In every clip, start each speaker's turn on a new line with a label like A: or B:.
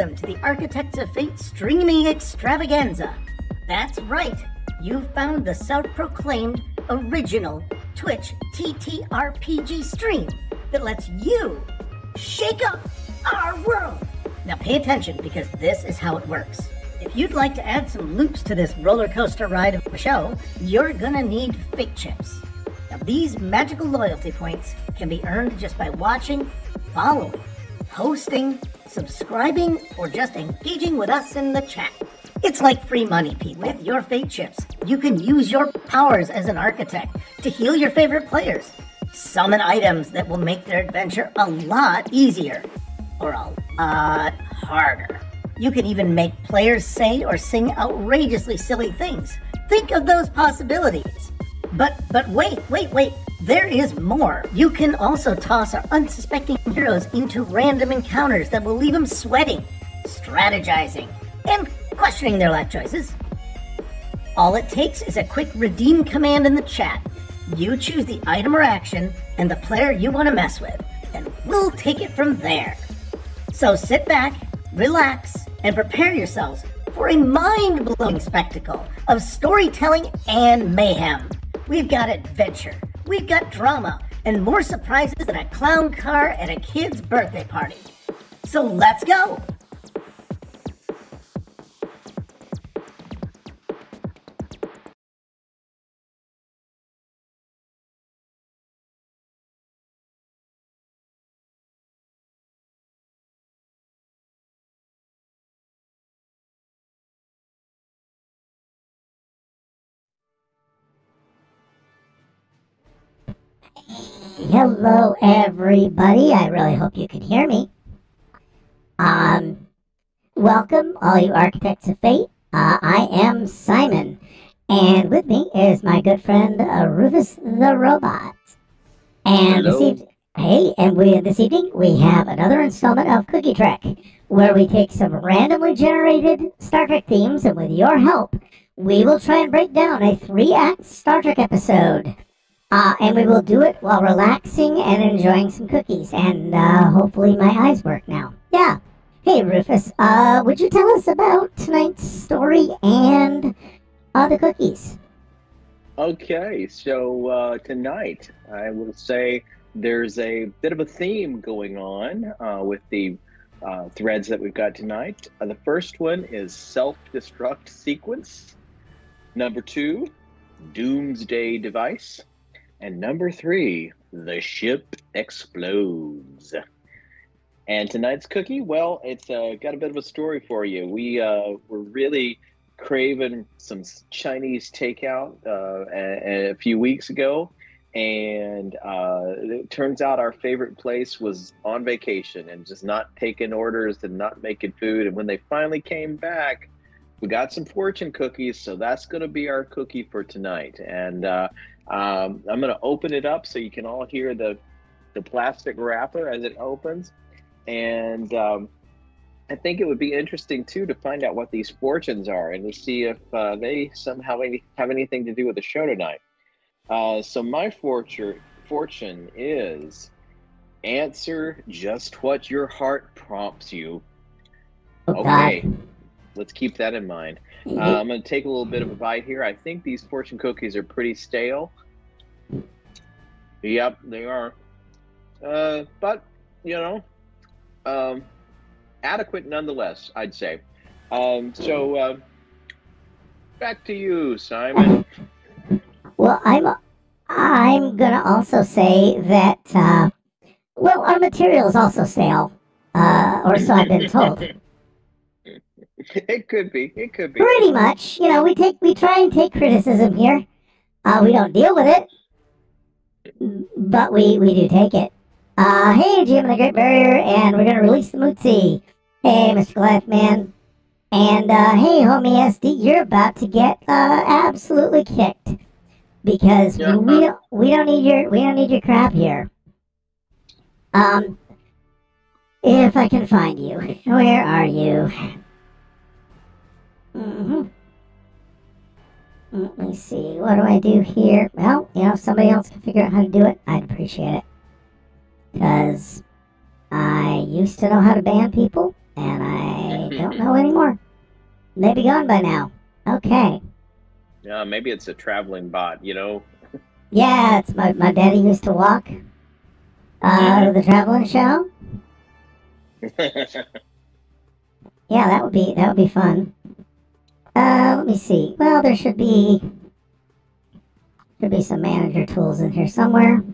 A: Welcome to the Architects of Fate streaming extravaganza. That's right, you found the self-proclaimed original Twitch TTRPG stream that lets you shake up our world. Now pay attention, because this is how it works. If you'd like to add some loops to this roller coaster ride of a show, you're gonna need fate chips. Now these magical loyalty points can be earned just by watching, following, hosting, subscribing, or just engaging with us in the chat. It's like free money, people. With your fate chips, you can use your powers as an architect to heal your favorite players, summon items that will make their adventure a lot easier, or a lot harder. You can even make players say or sing outrageously silly things. Think of those possibilities. But wait, there is more. You can also toss our unsuspecting heroes into random encounters that will leave them sweating, strategizing, and questioning their life choices. All it takes is a quick redeem command in the chat. You choose the item or action and the player you want to mess with, and we'll take it from there. So sit back, relax, and prepare yourselves for a mind-blowing spectacle of storytelling and mayhem. We've got adventure, we've got drama, and more surprises than a clown car at a kid's birthday party. So let's go! Hello, everybody. I really hope you can hear me. Welcome, all you Architects of Fate. I am Simon, and with me is my good friend Rufus the Robot. And this evening we have another installment of Cookie Trek, where we take some randomly generated Star Trek themes, and with your help, we will try and break down a 3-act Star Trek episode. And we will do it while relaxing and enjoying some cookies. And hopefully my eyes work now. Yeah. Hey, Rufus, would you tell us about tonight's story and the cookies?
B: Okay, so tonight I will say there's a bit of a theme going on with the threads that we've got tonight. The first one is self-destruct sequence. Number 2, doomsday device. And number 3, the ship explodes. And tonight's cookie, well, it's got a bit of a story for you. We're really craving some Chinese takeout a few weeks ago. And it turns out our favorite place was on vacation and just not taking orders and not making food. And when they finally came back, we got some fortune cookies. So that's going to be our cookie for tonight. And I'm going to open it up so you can all hear the plastic wrapper as it opens. And I think it would be interesting, too, to find out what these fortunes are and to see if they somehow have anything to do with the show tonight. So my fortune is answer just what your heart prompts you. Okay, let's keep that in mind. I'm going to take a little bit of a bite here. I think these fortune cookies are pretty stale. Yep, they are. But, you know, adequate nonetheless, I'd say. So, back to you, Simon.
A: Well, I'm going to also say that, well, our material is also stale, or so I've been told.
B: It could be.
A: Pretty much. You know, we try and take criticism here. We don't deal with it, but we do take it. Hey, Jim and the Great Barrier, and we're gonna release the Mootsie. Hey, Mr. Goliath Man, and hey, homie SD, you're about to get absolutely kicked because we don't need your crap here. If I can find you, where are you? Let me see, what do I do here? Well, you know, if somebody else can figure out how to do it, I'd appreciate it. Because I used to know how to ban people, and I don't know anymore. Maybe gone by now. Okay.
B: Yeah, maybe it's a traveling bot, you know?
A: Yeah, it's my daddy used to walk to the traveling show. Yeah, that would be fun. Let me see. Well, there should be some manager tools in here somewhere.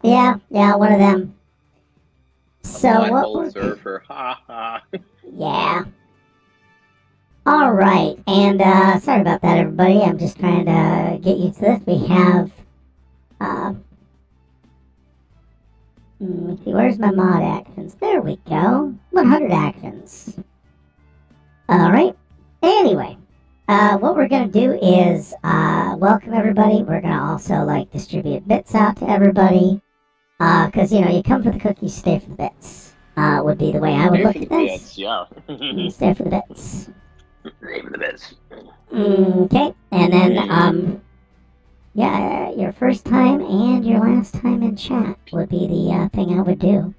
A: Yeah, one of them. So what?
B: Surfer, ha ha.
A: Yeah. All right, and sorry about that, everybody. I'm just trying to get used to this. We have. Let's see, where's my mod actions? There we go. 100 actions. All right. Anyway, what we're gonna do is welcome everybody. We're gonna also distribute bits out to everybody. Because you come for the cookies, stay for the bits. Would be the way I would look at this.
B: Bits, yeah.
A: Stay for the bits.
B: Stay for the bits.
A: Okay, and then yeah, your first time and your last time in chat would be the thing I would do.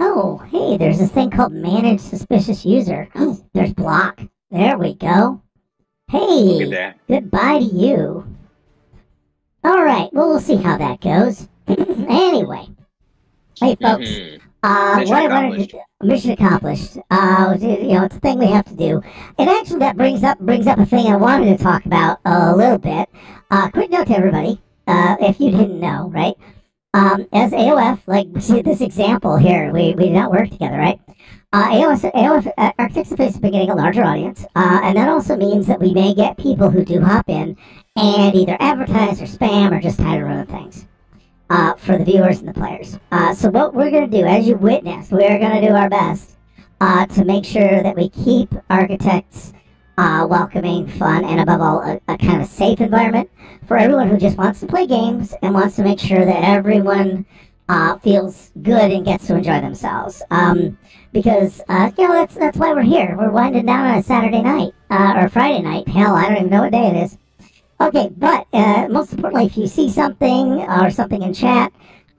A: Oh, hey, there's this thing called Manage Suspicious User. There's block. There we go. Hey, goodbye to you. Alright, well, we'll see how that goes. Anyway. Hey, folks. What I wanted to do, mission accomplished. It's a thing we have to do. And actually, that brings up a thing I wanted to talk about a little bit. Quick note to everybody, if you didn't know, right? As AOF, see this example here, we did not work together, right? AOF Architects of Face has been getting a larger audience, and that also means that we may get people who do hop in and either advertise or spam or just try to ruin things for the viewers and the players. So what we're going to do, as you witnessed, we're going to do our best to make sure that we keep architects welcoming, fun, and above all, a kind of safe environment for everyone who just wants to play games and wants to make sure that everyone feels good and gets to enjoy themselves. Because that's why we're here. We're winding down on a Saturday night or Friday night. Hell, I don't even know what day it is. Okay, but most importantly, if you see something or something in chat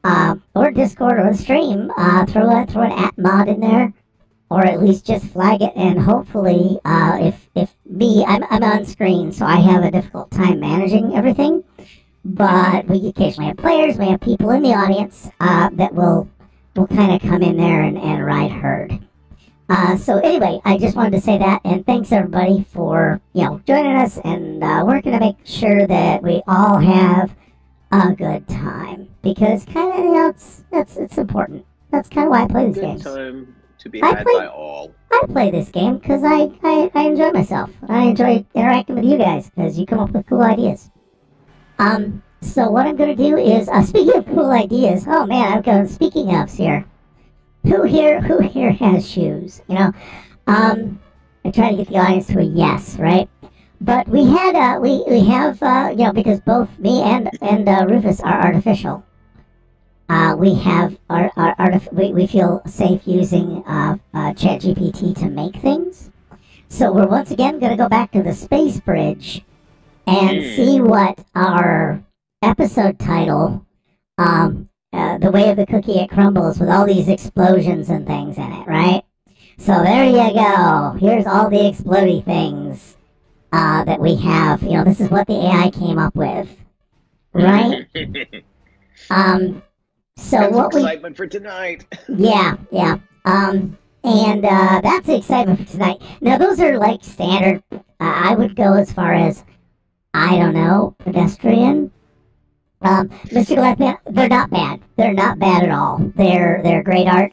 A: or Discord or the stream, throw an @mod in there, or at least just flag it. And hopefully, if I'm on screen, so I have a difficult time managing everything. But we occasionally have players, we have people in the audience that will kind of come in there and ride herd. So anyway, I just wanted to say that, and thanks everybody for joining us, and working to make sure that we all have a good time, because kind of it's important. That's kind of why I play these games.
B: Good time to be had by all.
A: I play this game because I enjoy myself. I enjoy interacting with you guys because you come up with cool ideas. So what I'm going to do is, speaking of cool ideas, oh man, I've got, speaking ofs here. Who here has shoes? I try to get the audience to a yes, right? But we had, we have, because both me and Rufus are artificial. We have we feel safe using ChatGPT to make things. So we're once again going to go back to the space bridge and see what our episode title, The Way of the Cookie It Crumbles, with all these explosions and things in it, right? So there you go. Here's all the explodey things that we have. This is what the AI came up with, right? So
B: that's
A: what
B: excitement for tonight.
A: Yeah. And that's the excitement for tonight. Now those are standard. I would go as far as, I don't know, pedestrian. Mr. Glassman, they're not bad. They're not bad at all. They're great art.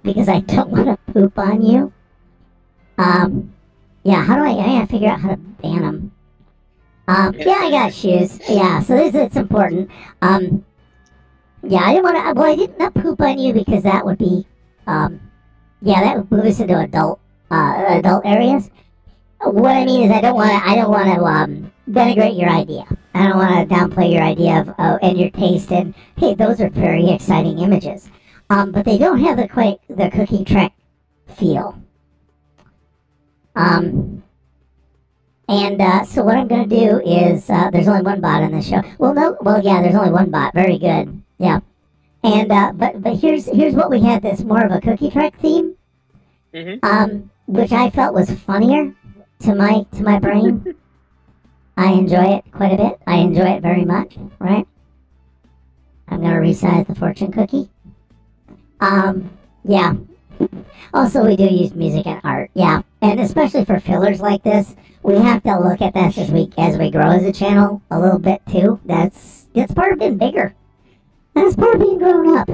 A: Because I don't want to poop on you. Yeah, how do I gotta figure out how to ban them. Yeah, I got shoes. Yeah, so it's important. Yeah, I didn't want to, well, I did not poop on you because that would be, yeah, that would move us into adult areas. What I mean is I don't want to denigrate your idea. I don't want to downplay your idea of and your taste, and hey, those are very exciting images. But they don't have the cookie track feel. So what I'm gonna do is there's only one bot in this show. Well, no, well, yeah, there's only one bot. Very good. Yeah. And but here's what we had that's more of a cookie truck theme. Which I felt was funnier to my brain. I enjoy it quite a bit. I enjoy it very much. Right. I'm gonna resize the fortune cookie. Yeah. Also, we do use music and art. Yeah, and especially for fillers like this, we have to look at this as we grow as a channel a little bit too. That's part of being bigger. That's part of being grown up.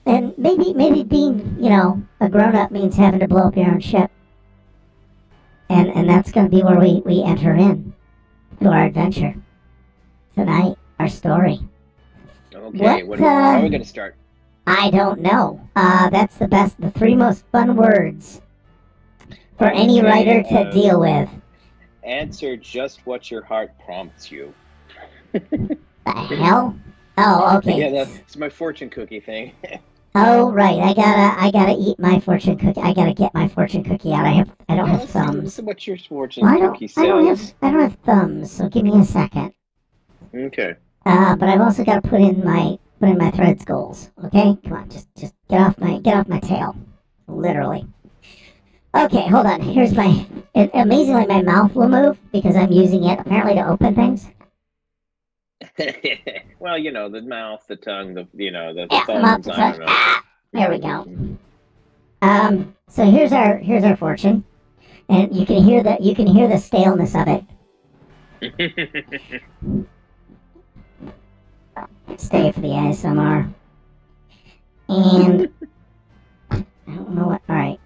A: And maybe being, a grown up means having to blow up your own ship. And that's going to be where we enter in to our adventure tonight, our story.
B: Okay, how are we going to start?
A: I don't know. That's the three most fun words for any writer to deal with.
B: Answer just what your heart prompts you.
A: The hell? Oh, okay.
B: Yeah, that's my fortune cookie thing.
A: Oh, right. I gotta eat my fortune cookie. I gotta get my fortune cookie out. I don't have thumbs.
B: Listen what your fortune cookie says.
A: I don't have thumbs. So give me a second.
B: Okay.
A: But I've also got to put in my threads goals. Okay, come on, just get off my tail, literally. Okay, hold on. Here's amazingly my mouth will move because I'm using it apparently to open things.
B: Well, the mouth, the tongue, the
A: thumbs. I don't know. There we go. So here's our fortune, and you can hear the staleness of it. Stay for the ASMR. And I don't know what. All right.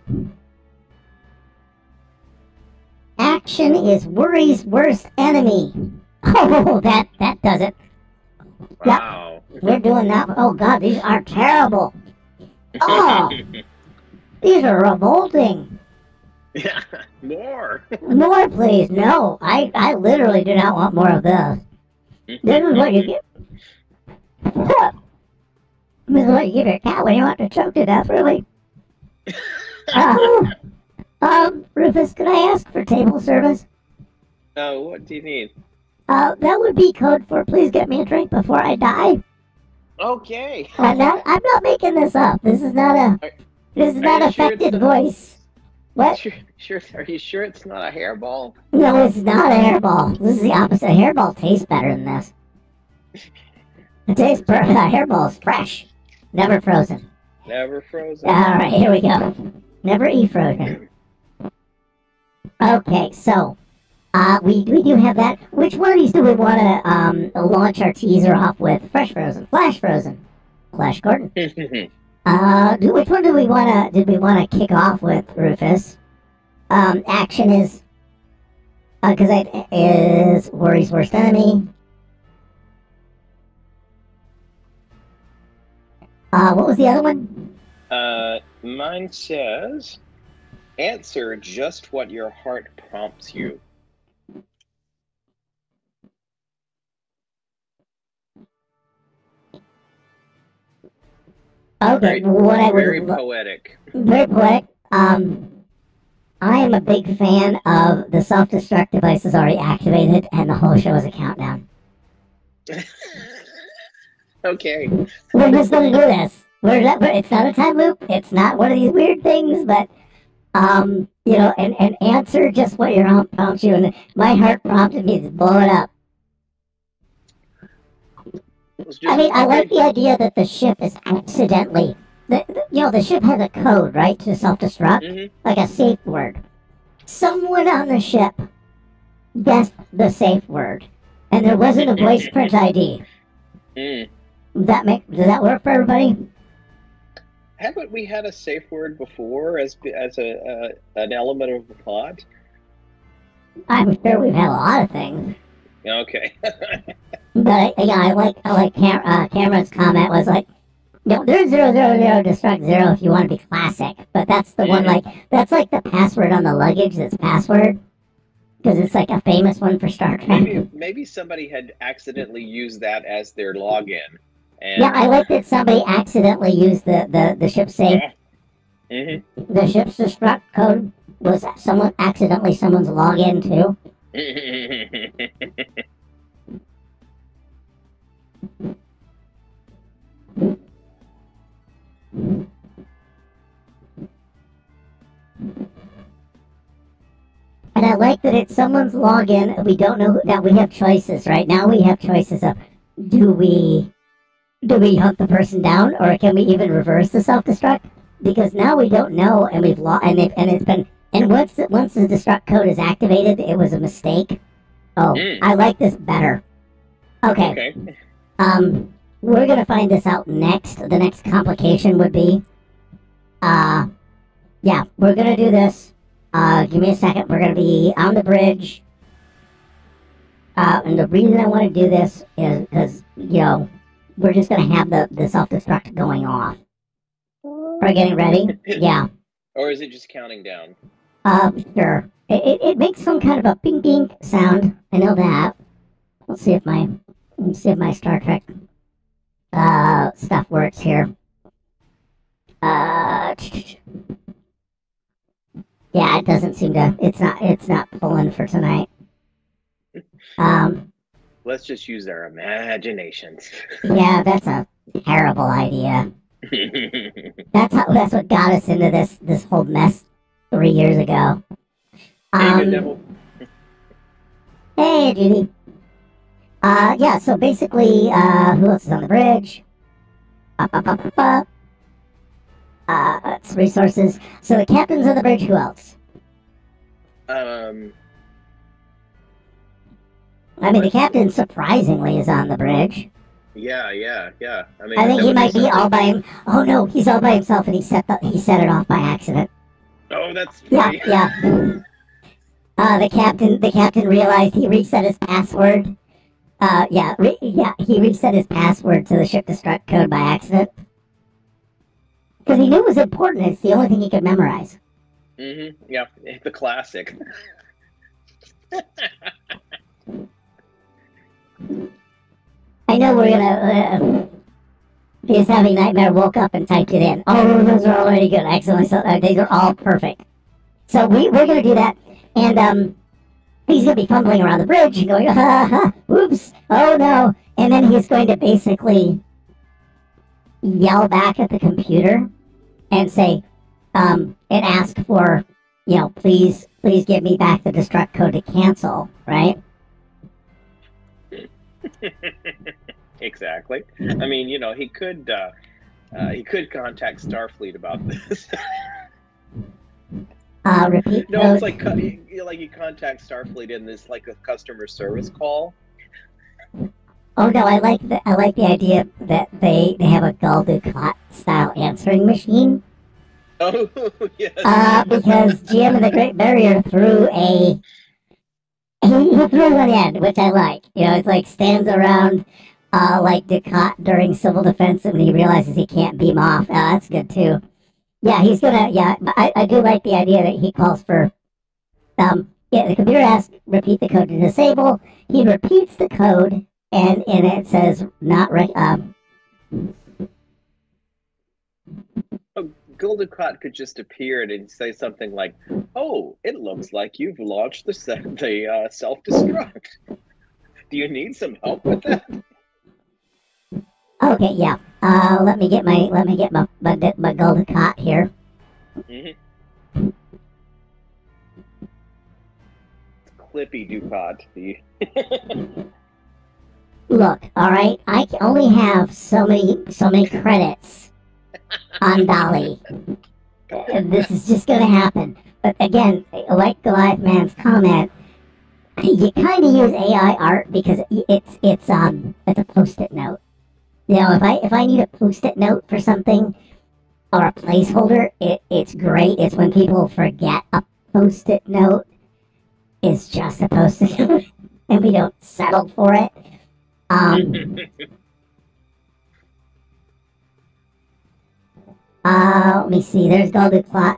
A: Action is worry's worst enemy. Oh, that does it.
B: Wow.
A: Yep, we're doing that. Oh God, these are terrible. Oh, these are revolting.
B: Yeah, more.
A: More, please. No, I literally do not want more of this. This is what you get. This is what you give your cat when you want to choke to death, really. Rufus, could I ask for table service?
B: Oh, what do you need?
A: That would be code for please get me a drink before I die.
B: Okay.
A: I'm not making this up. This is not affected voice. What?
B: Sure. Are you sure it's not a hairball?
A: No, it's not a hairball. This is the opposite. A hairball tastes better than this. It tastes perfect. A hairball is fresh. Never frozen.
B: Never frozen.
A: Alright, here we go. Never frozen. Okay, so, we do have that. Which one of these do we want to launch our teaser off with? Fresh frozen, flash frozen, Flash Gordon. Which one did we want to kick off with, Rufus? Action is worry's worst enemy. What was the other one?
B: Mine says, answer just what your heart prompts you.
A: Okay,
B: very poetic.
A: Very poetic. I am a big fan of the self-destruct device is already activated, and the whole show is a countdown.
B: Okay.
A: We're just gonna do this. It's not a time loop. It's not one of these weird things, but and answer just what your heart prompts you. And my heart prompted me to blow it up. I mean, I like the idea that the ship is accidentally. The ship has a code, right, to self-destruct, like a safe word. Someone on the ship guessed the safe word, and there wasn't a voice print ID. Does that work for everybody?
B: Haven't we had a safe word before as an element of the plot?
A: I'm sure we've had a lot of things.
B: Okay.
A: But I like Cameron's comment was like, there's 000 destruct 0 if you want to be classic, but that's the one that's like the password on the luggage that's password because it's like a famous one for Star Trek.
B: Maybe somebody had accidentally used that as their login. And
A: yeah, I like that somebody accidentally used the ship safe, the ship's destruct code. Was that someone accidentally someone's login too? And I like that it's someone's login. We don't know that we have choices, right? Now we have choices of do we hunt the person down, or can we even reverse the self-destruct? Because now we don't know, and we've once the destruct code is activated, it was a mistake. Oh, I like this better. Okay. We're gonna find this out next. The next complication would be, yeah, we're gonna do this. Give me a second. We're gonna be on the bridge. And the reason I want to do this is because, we're just gonna have the self-destruct going off. We're getting ready. Yeah.
B: Or is it just counting down?
A: Sure. It makes some kind of a ping ping sound. I know that. Let's see if my Star Trek stuff works here. Yeah, it doesn't seem to. It's not pulling for tonight.
B: Let's just use our imaginations.
A: Yeah, that's a terrible idea. That's what got us into this whole mess 3 years ago. Hey, Judy. Yeah, so basically, who else is on the bridge? It's resources. So the captain's on the bridge, who else? I mean, the captain surprisingly is on the bridge.
B: Yeah. I mean,
A: I think he might be all by him. Oh no, he's all by himself, and he set it off by accident.
B: Oh, that's funny.
A: Yeah. The captain realized he reset his password. He reset his password to the ship destruct code by accident because he knew it was important. It's the only thing he could memorize.
B: Yeah, the classic.
A: I know we're gonna. He's having nightmare. Woke up and typed it in. Oh, those are already good. Excellent. So these are all perfect. So we're gonna do that, and he's gonna be fumbling around the bridge and going, "Oops! Oh no!" And then he's going to basically yell back at the computer and say, and ask for, please give me back the destruct code to cancel, right?
B: Exactly. I mean, he could contact Starfleet about this.
A: Repeat
B: No,
A: code.
B: it's like you contact Starfleet in this like a customer service call.
A: Oh no, I like the idea that they have a Gul Dukat style answering machine.
B: Oh yes.
A: Because GM of the Great Barrier threw he threw one in, which I like. It's like stands around like Dukat during civil defense, and when he realizes he can't beam off. That's good too. Yeah, he's gonna. Yeah, I do like the idea that he calls for. The computer asks, repeat the code to disable. He repeats the code, and it says not
B: Gul Dukat could just appear and say something like, "Oh, it looks like you've launched the self-destruct. Do you need some help with that?"
A: Okay, yeah. Let me get my Gul Dukat here.
B: Clippy Dukat.
A: Look, all right. I only have so many credits on Dolly. This is just gonna happen. But again, like Goliath Man's comment, you kind of use AI art because it's a post-it note. If I need a post-it note for something or a placeholder, it's great. It's when people forget a post-it note is just a post-it note, and we don't settle for it. Let me see. There's Gul Dukat.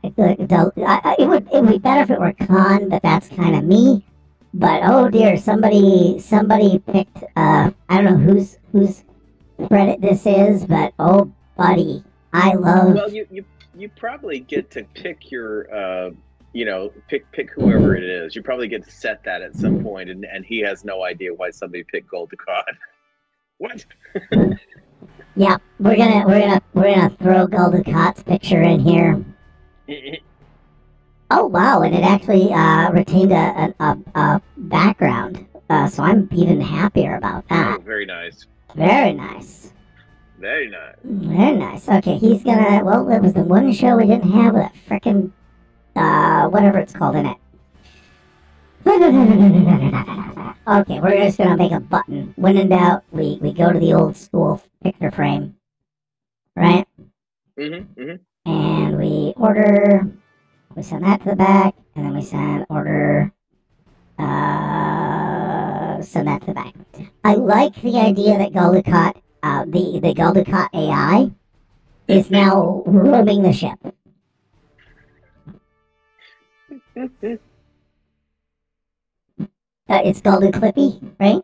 A: It would be better if it were Khan, but that's kind of me. But oh dear, somebody picked. I don't know whose credit this is, but oh buddy, I love.
B: Well, you probably get to pick your pick whoever it is. You probably get to set that at some point, and he has no idea why somebody picked Gold Dukat. What?
A: Yeah, we're gonna throw Gold Dukat's picture in here. Oh wow, and it actually retained a background, so I'm even happier about that.
B: Oh, very nice.
A: Very nice.
B: Very nice.
A: Very nice. Okay, he's gonna. Well, it was the one show we didn't have that frickin' whatever it's called in it. Okay, we're just gonna make a button. When in doubt, we go to the old school picture frame, right? And we order. We send that to the back, and then we send order. Send that to the back. I like the idea that Gold Dukat, the Gold Dukat AI, is now roaming the ship. It's Gold Clippy, right?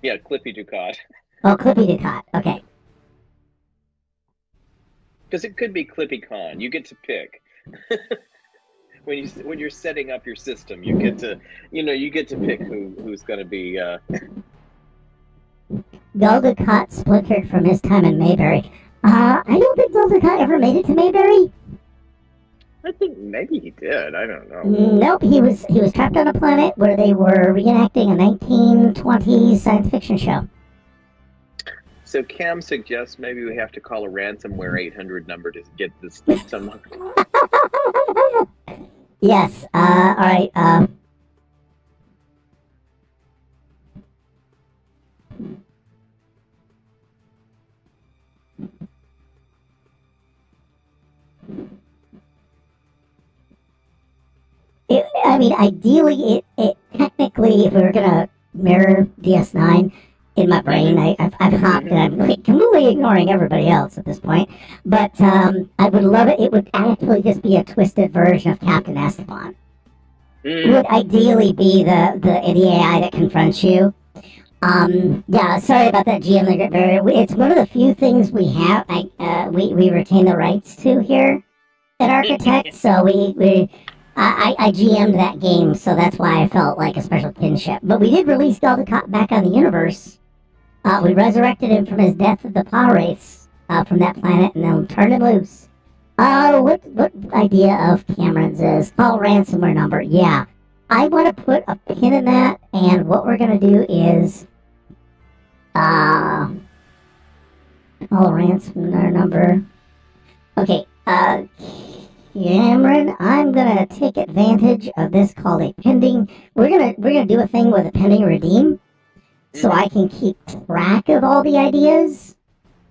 B: Yeah, Clippy Dukat.
A: Oh, Clippy Dukat. Okay.
B: Because it could be Clippy Con. You get to pick. when you're setting up your system, you get to pick who's going to be.
A: Gold Dukat splintered from his time in Mayberry. I don't think Gold Dukat ever made it to Mayberry.
B: I think maybe he did. I don't know.
A: Nope, he was trapped on a planet where they were reenacting a 1920s science fiction show.
B: So Cam suggests maybe we have to call a ransomware 800 number to get this somehow.
A: Yes. All right. Ideally, it technically, if we were gonna mirror DS9 in my brain, I've hopped and I'm like completely ignoring everybody else at this point. But I would love it. It would actually just be a twisted version of Captain Esteban. It would ideally be the AI that confronts you. Yeah, sorry about that, GM. It's one of the few things we have. We retain the rights to here at Architect, so I GM'd that game, so that's why I felt like a special kinship. But we did release Gold Dukat back on the universe. We resurrected him from his death of the power wraiths from that planet, and then turned him loose. What idea of Cameron's is call ransomware number? Yeah, I want to put a pin in that, and what we're gonna do is call ransomware number. Okay, Cameron, I'm gonna take advantage of this called a pending. We're gonna do a thing with a pending redeem, so I can keep track of all the ideas.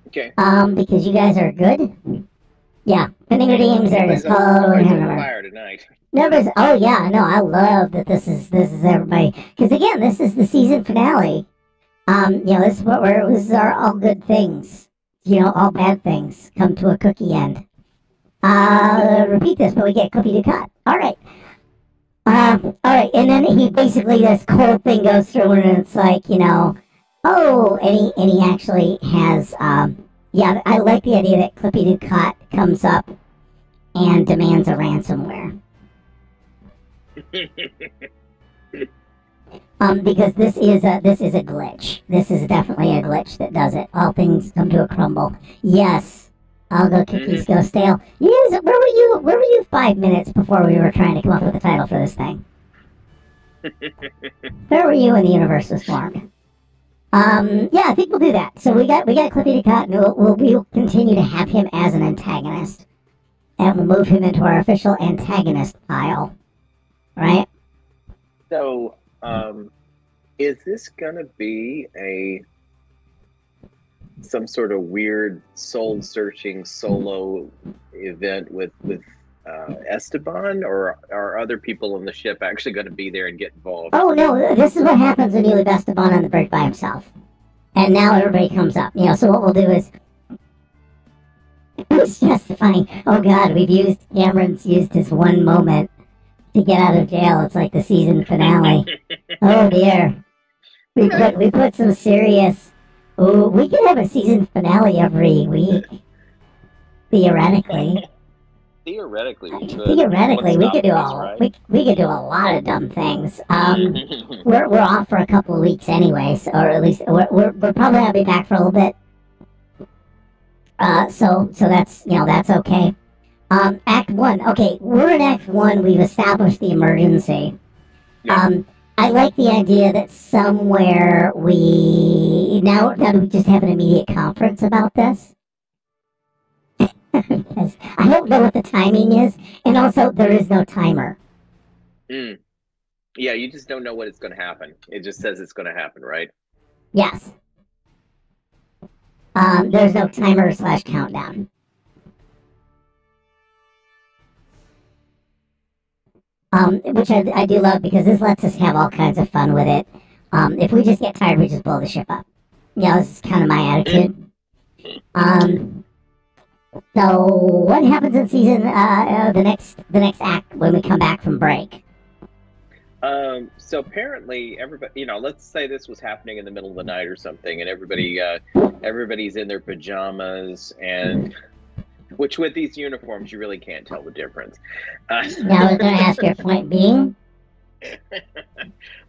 B: Okay.
A: Because you guys are good. Yeah, pending redeems. There it is.
B: Fire tonight.
A: Nobody's. Oh yeah, no, I love that. This is everybody. Because again, this is the season finale. This is this is our all good things. All bad things come to a cookie end. Repeat this, but we get Clippy Dukat. All right. All right, and then he basically, this cold thing goes through, and it's like, and he actually has, yeah, I like the idea that Clippy Dukat comes up and demands a ransomware. Because this is a glitch. This is definitely a glitch that does it. All things come to a crumble. Yes. I'll go cookies go stale. Yes, where were you 5 minutes before we were trying to come up with a title for this thing? Where were you when the universe was formed? Yeah, I think we'll do that. So we got Clippy Dukat, and we'll continue to have him as an antagonist. And we'll move him into our official antagonist pile. Right?
B: So, is this gonna be some sort of weird soul-searching solo event with Esteban, or are other people on the ship actually going to be there and get involved? Oh
A: no, this is what happens when you leave Esteban on the bridge by himself, and now everybody comes up. So what we'll do is it's justifying. Oh God, Cameron's used his one moment to get out of jail. It's like the season finale. Oh dear, we put some serious. Oh, we could have a season finale every week, theoretically.
B: theoretically we could.
A: Theoretically, we could do
B: right?
A: we could do a lot of dumb things. We're off for a couple of weeks anyway, so, or at least we're probably gonna be back for a little bit. So that's that's okay. Act 1. Okay, we're in Act 1. We've established the emergency.
B: Yeah.
A: I like the idea that somewhere now we just have an immediate conference about this. Because I don't know what the timing is, and also there is no timer.
B: Yeah, you just don't know what it's going to happen. It just says it's going to happen, right?
A: Yes. There's no timer / countdown. Which I do love because this lets us have all kinds of fun with it. If we just get tired, we just blow the ship up. Yeah, this is kind of my attitude. So what happens in season the next act when we come back from break?
B: So apparently everybody, let's say this was happening in the middle of the night or something, and everybody's in their pajamas, and which with these uniforms you really can't tell the difference.
A: Now I was going to ask your point being.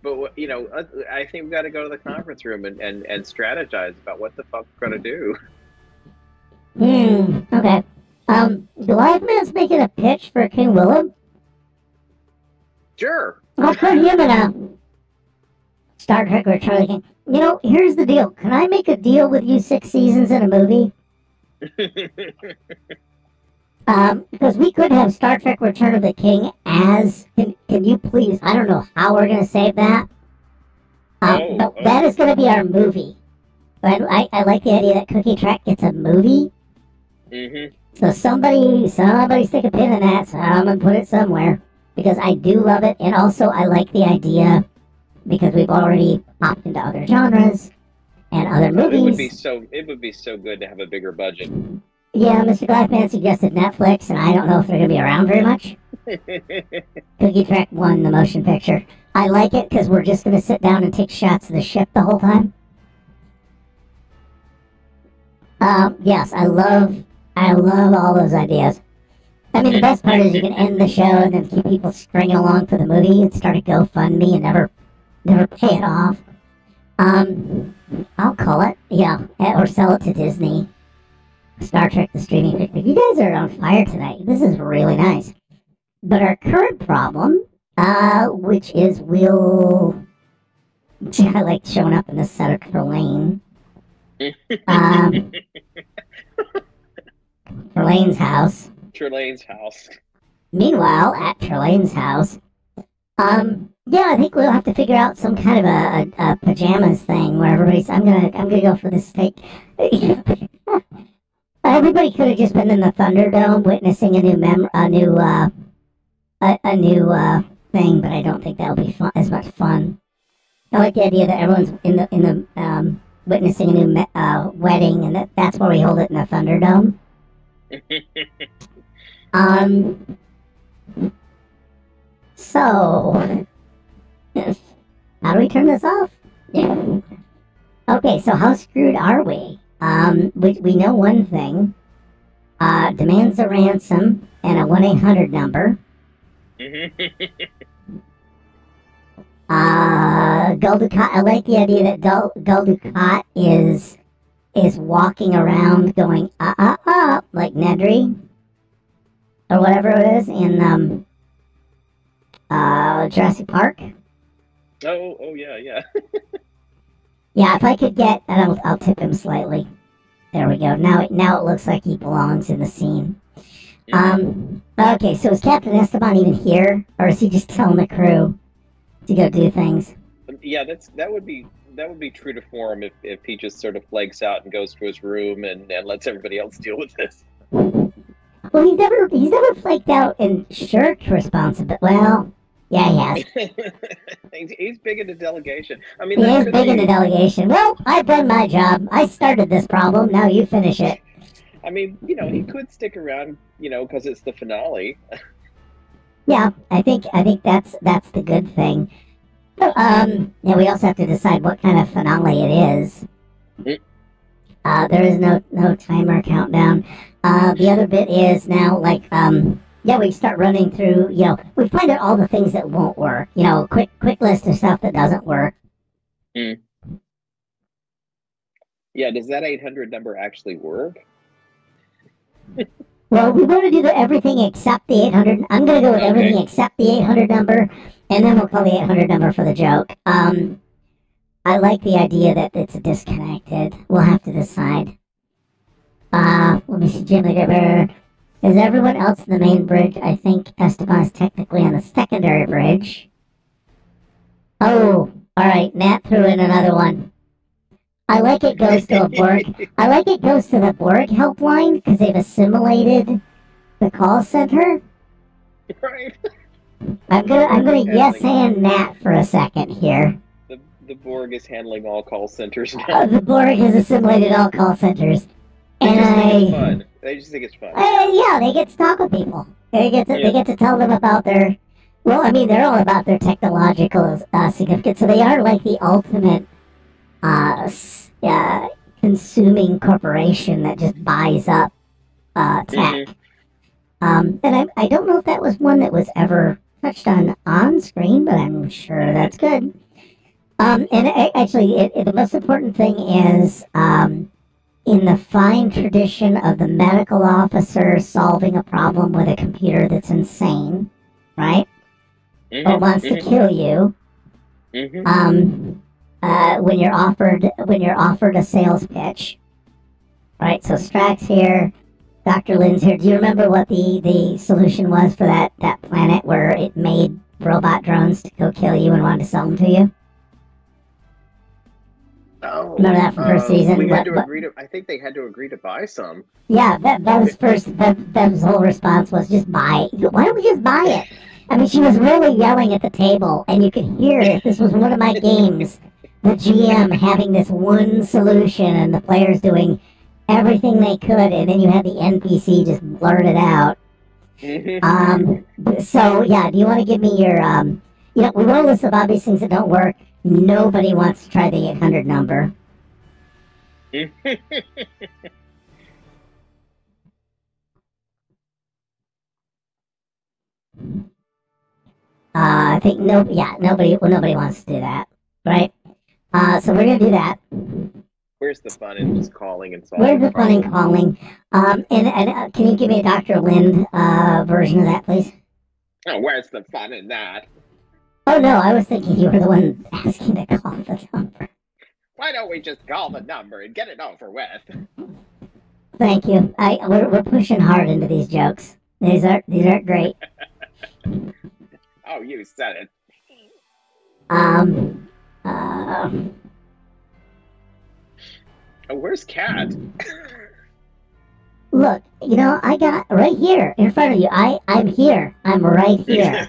B: But I think we've got to go to the conference room and strategize about what the fuck we're gonna do.
A: Okay. Goliath Man's making a pitch for King Willem.
B: Sure.
A: I'll put him in a Star Trek Return of the King. Here's the deal. Can I make a deal with you 6 seasons in a movie? Because we could have Star Trek Return of the King as... Can you please... I don't know how we're going to save that. But that is going to be our movie. But I like the idea that Cookie Track gets a movie. So somebody stick a pin in that, so I'm going to put it somewhere. Because I do love it, and also I like the idea, because we've already hopped into other genres and other movies.
B: It would be so good to have a bigger budget.
A: Yeah, Mr. Glassman suggested Netflix, and I don't know if they're going to be around very much. Cookie Track 1, the motion picture. I like it because we're just going to sit down and take shots of the ship the whole time. Yes, I love all those ideas. I mean, the best part is you can end the show and then keep people stringing along for the movie and start a GoFundMe and never pay it off. I'll call it, or sell it to Disney. Star Trek, the streaming picture. You guys are on fire tonight. This is really nice. But our current problem, which is I like showing up in the set of Trelane. Trelane's house. Meanwhile, at Trelane's house, I think we'll have to figure out some kind of a pajamas thing where everybody's. I'm gonna go for this steak. Everybody could have just been in the Thunderdome witnessing a new thing, but I don't think that'll be as much fun. I like the idea that everyone's in the witnessing a new wedding, and that's where we hold it in the Thunderdome. So, how do we turn this off? Yeah. Okay, so how screwed are we? We know one thing. Demands a ransom and a 1-800 number. Gul Dukat, I like the idea that Gul Dukat is walking around going, like Nedry. Or whatever it is in, Jurassic Park.
B: Oh, yeah.
A: Yeah, if I could get, and I'll tip him slightly. There we go. Now it looks like he belongs in the scene. Okay, so is Captain Esteban even here, or is he just telling the crew to go do things?
B: Yeah, that would be true to form if he just sort of flakes out and goes to his room and lets everybody else deal with this.
A: Well, he's never flaked out and shirked responsibility. Well, yeah, he has.
B: He's big into delegation. I mean,
A: he is big into delegation. Well, I've done my job. I started this problem. Now you finish it.
B: I mean, he could stick around, because it's the finale.
A: Yeah, I think that's the good thing. We also have to decide what kind of finale it is. There is no timer countdown. The other bit is now, Yeah, we start running through, we find out all the things that won't work. Quick list of stuff that doesn't work.
B: Mm. Yeah, does that 800 number actually work?
A: Well, we want to do everything except the 800. I'm going to go with everything except the 800 number, and then we'll call the 800 number for the joke. I like the idea that it's disconnected. We'll have to decide. Let me see, Jim the Gripper. Is everyone else in the main bridge? I think Esteban is technically on the secondary bridge. Oh, alright, Nat threw in another one. I like it goes to a Borg. I like it goes to the Borg helpline because they've assimilated the call center.
B: Right.
A: I'm gonna yes and Nat for a second here.
B: The Borg is handling all call centers now.
A: The Borg has assimilated all call centers.
B: They just think it's fun. They just think it's fun.
A: Yeah, they get to talk with people. They get to tell them about their. Well, I mean, they're all about their technological significance. So they are like the ultimate consuming corporation that just buys up tech. And I don't know if that was one that was ever touched on screen, but I'm sure that's good. And actually, the most important thing is in the fine tradition of the medical officer solving a problem with a computer that's insane, right? Or wants to kill you. When you're offered a sales pitch, right? So Strax here, Dr. Lynn's here. Do you remember what the solution was for that planet where it made robot drones to go kill you and wanted to sell them to you?
B: Oh,
A: remember that from first season?
B: We had to agree to. I think they had to agree to buy some.
A: Yeah, that was first. Bev's whole response was just buy it. Why don't we just buy it? I mean, she was really yelling at the table, and you could hear if this was one of my games, the GM having this one solution and the players doing everything they could, and then you had the NPC just blurt it out. So yeah, do you want to give me your we want a list of obvious things that don't work. Nobody wants to try the 800 number. I think nobody wants to do that, right? So we're gonna do that.
B: Where's the fun in just calling and solving?
A: Where's the fun in calling? And can you give me a Dr. Lynn version of that, please?
B: Oh, where's the fun in that?
A: Oh no, I was thinking you were the one asking to call the number.
B: Why don't we just call the number and get it over with?
A: Thank you. We're pushing hard into these jokes. These aren't great.
B: Oh, you said it. Oh, where's Cat?
A: Look, I got right here in front of you. I'm here. I'm right here.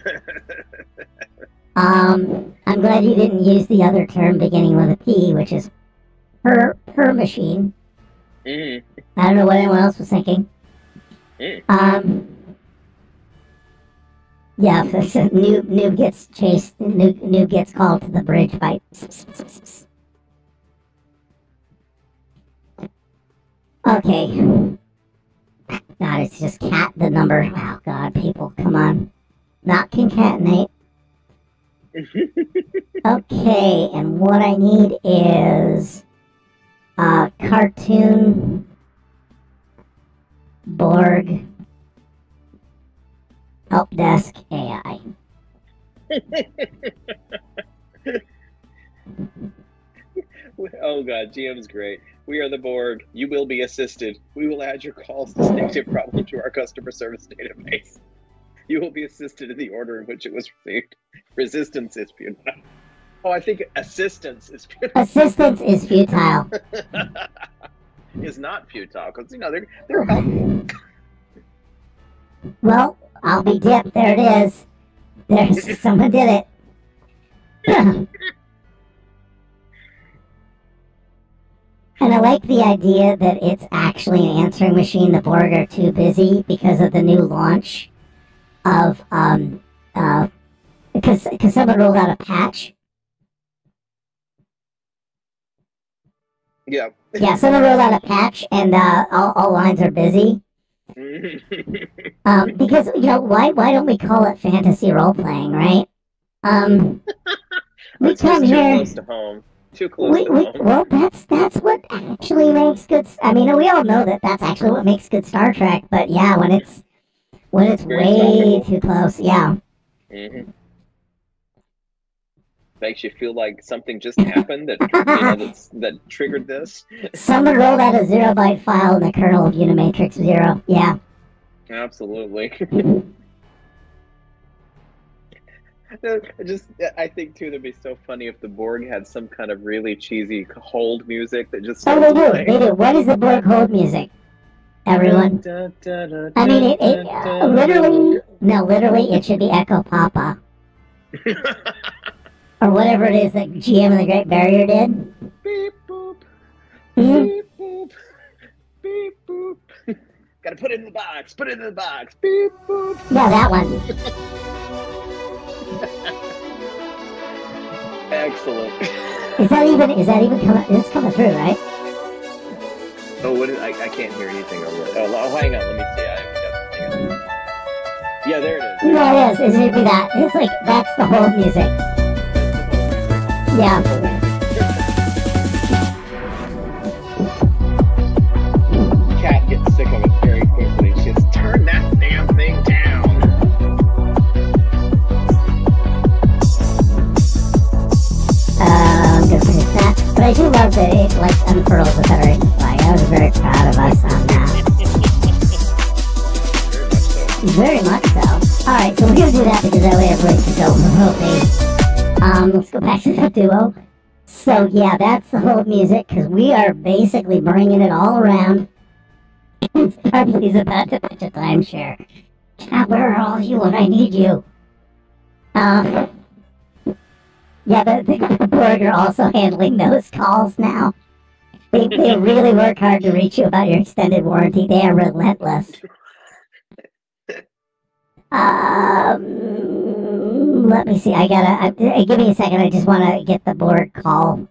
A: I'm glad you didn't use the other term beginning with a P, which is per machine. I don't know what anyone else was thinking. Yeah, so Noob gets chased. Noob gets called to the bridge by. Okay. God, it's just cat the number. Oh God, people, come on, not concatenate. Okay, and what I need is cartoon Borg help desk AI.
B: Oh God, GM's great. We are the Borg. You will be assisted. We will add your call's distinctive problem to our customer service database. You will be assisted in the order in which it was received. Resistance is futile. Oh, I think assistance is futile.
A: Assistance is futile.
B: Is not futile because they're helpful.
A: Well, I'll be dipped. There it is. There's someone did it. And I like the idea that it's actually an answering machine. The Borg are too busy because of the new launch of because someone rolled out a patch.
B: Yeah.
A: Yeah, someone rolled out a patch, and all lines are busy. Because why don't we call it fantasy role playing, right? We
B: It's just
A: come
B: too
A: here.
B: close to home. Too close to home.
A: Well, that's what actually makes good. I mean, we all know that that's actually what makes good Star Trek. But yeah, when it's
B: Very
A: way
B: topical.
A: too close, yeah.
B: Mm-hmm. Makes you feel like something just happened that triggered this.
A: Someone rolled out a 0-byte file in the kernel of Unimatrix 0. Yeah.
B: Absolutely. I think too, that'd be so funny if the Borg had some kind of really cheesy hold music that just
A: Oh,
B: starts
A: they
B: playing.
A: do. What is the Borg hold music? Everyone. I mean, literally, it should be Echo Papa. Or whatever it is that GM and the Great Barrier did.
B: Beep boop.
A: Mm-hmm.
B: Beep boop. Beep boop. Gotta put it in the box. Put it in the box. Beep boop.
A: Yeah, that one.
B: Excellent.
A: Is that even coming? It's coming through, right?
B: Oh, what is? I can't hear anything over it. Oh, hang on. Let me see. I haven't got the thing on. Yeah, there it is.
A: Yeah, it is. It should be that. It's like that's the whole music. Yeah.
B: Cat gets sick of it very quickly. She says, "Turn that damn thing down."
A: I'm gonna finish that. But I do love that it unfurls the Federation flag. I was very proud of us on that. Very much so. Alright, so we're gonna do that because that way everybody can go let's go back to the duo. So yeah, that's the whole music because we are basically bringing it all around. Starfleet's about to pitch a timeshare. Where are all you when I need you? Yeah, the Borg are also handling those calls now. They really work hard to reach you about your extended warranty. They are relentless. Let me see. Give me a second. I just want to get the Borg call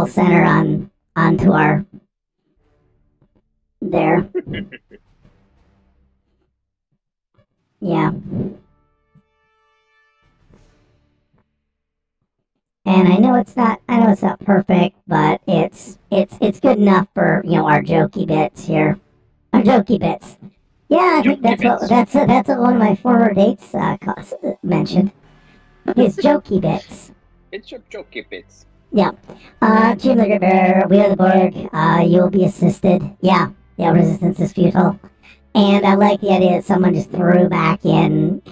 A: center onto our there. Yeah. And I know it's not perfect, but it's good enough for our jokey bits here. Our jokey bits. Yeah, I think that's what one of my former dates mentioned. His jokey bits.
B: It's your jokey bits.
A: Yeah. Jim the Gripper, we are the Borg. You will be assisted. Yeah, resistance is futile. And I like the idea that someone just threw back in,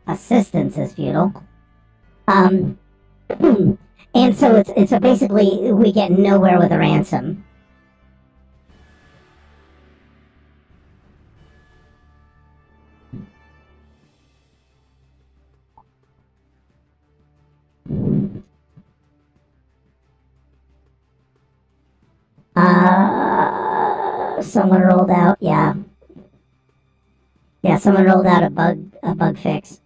A: assistance is futile. And so it's basically we get nowhere with a ransom. Someone rolled out, yeah. Yeah, someone rolled out a bug fix.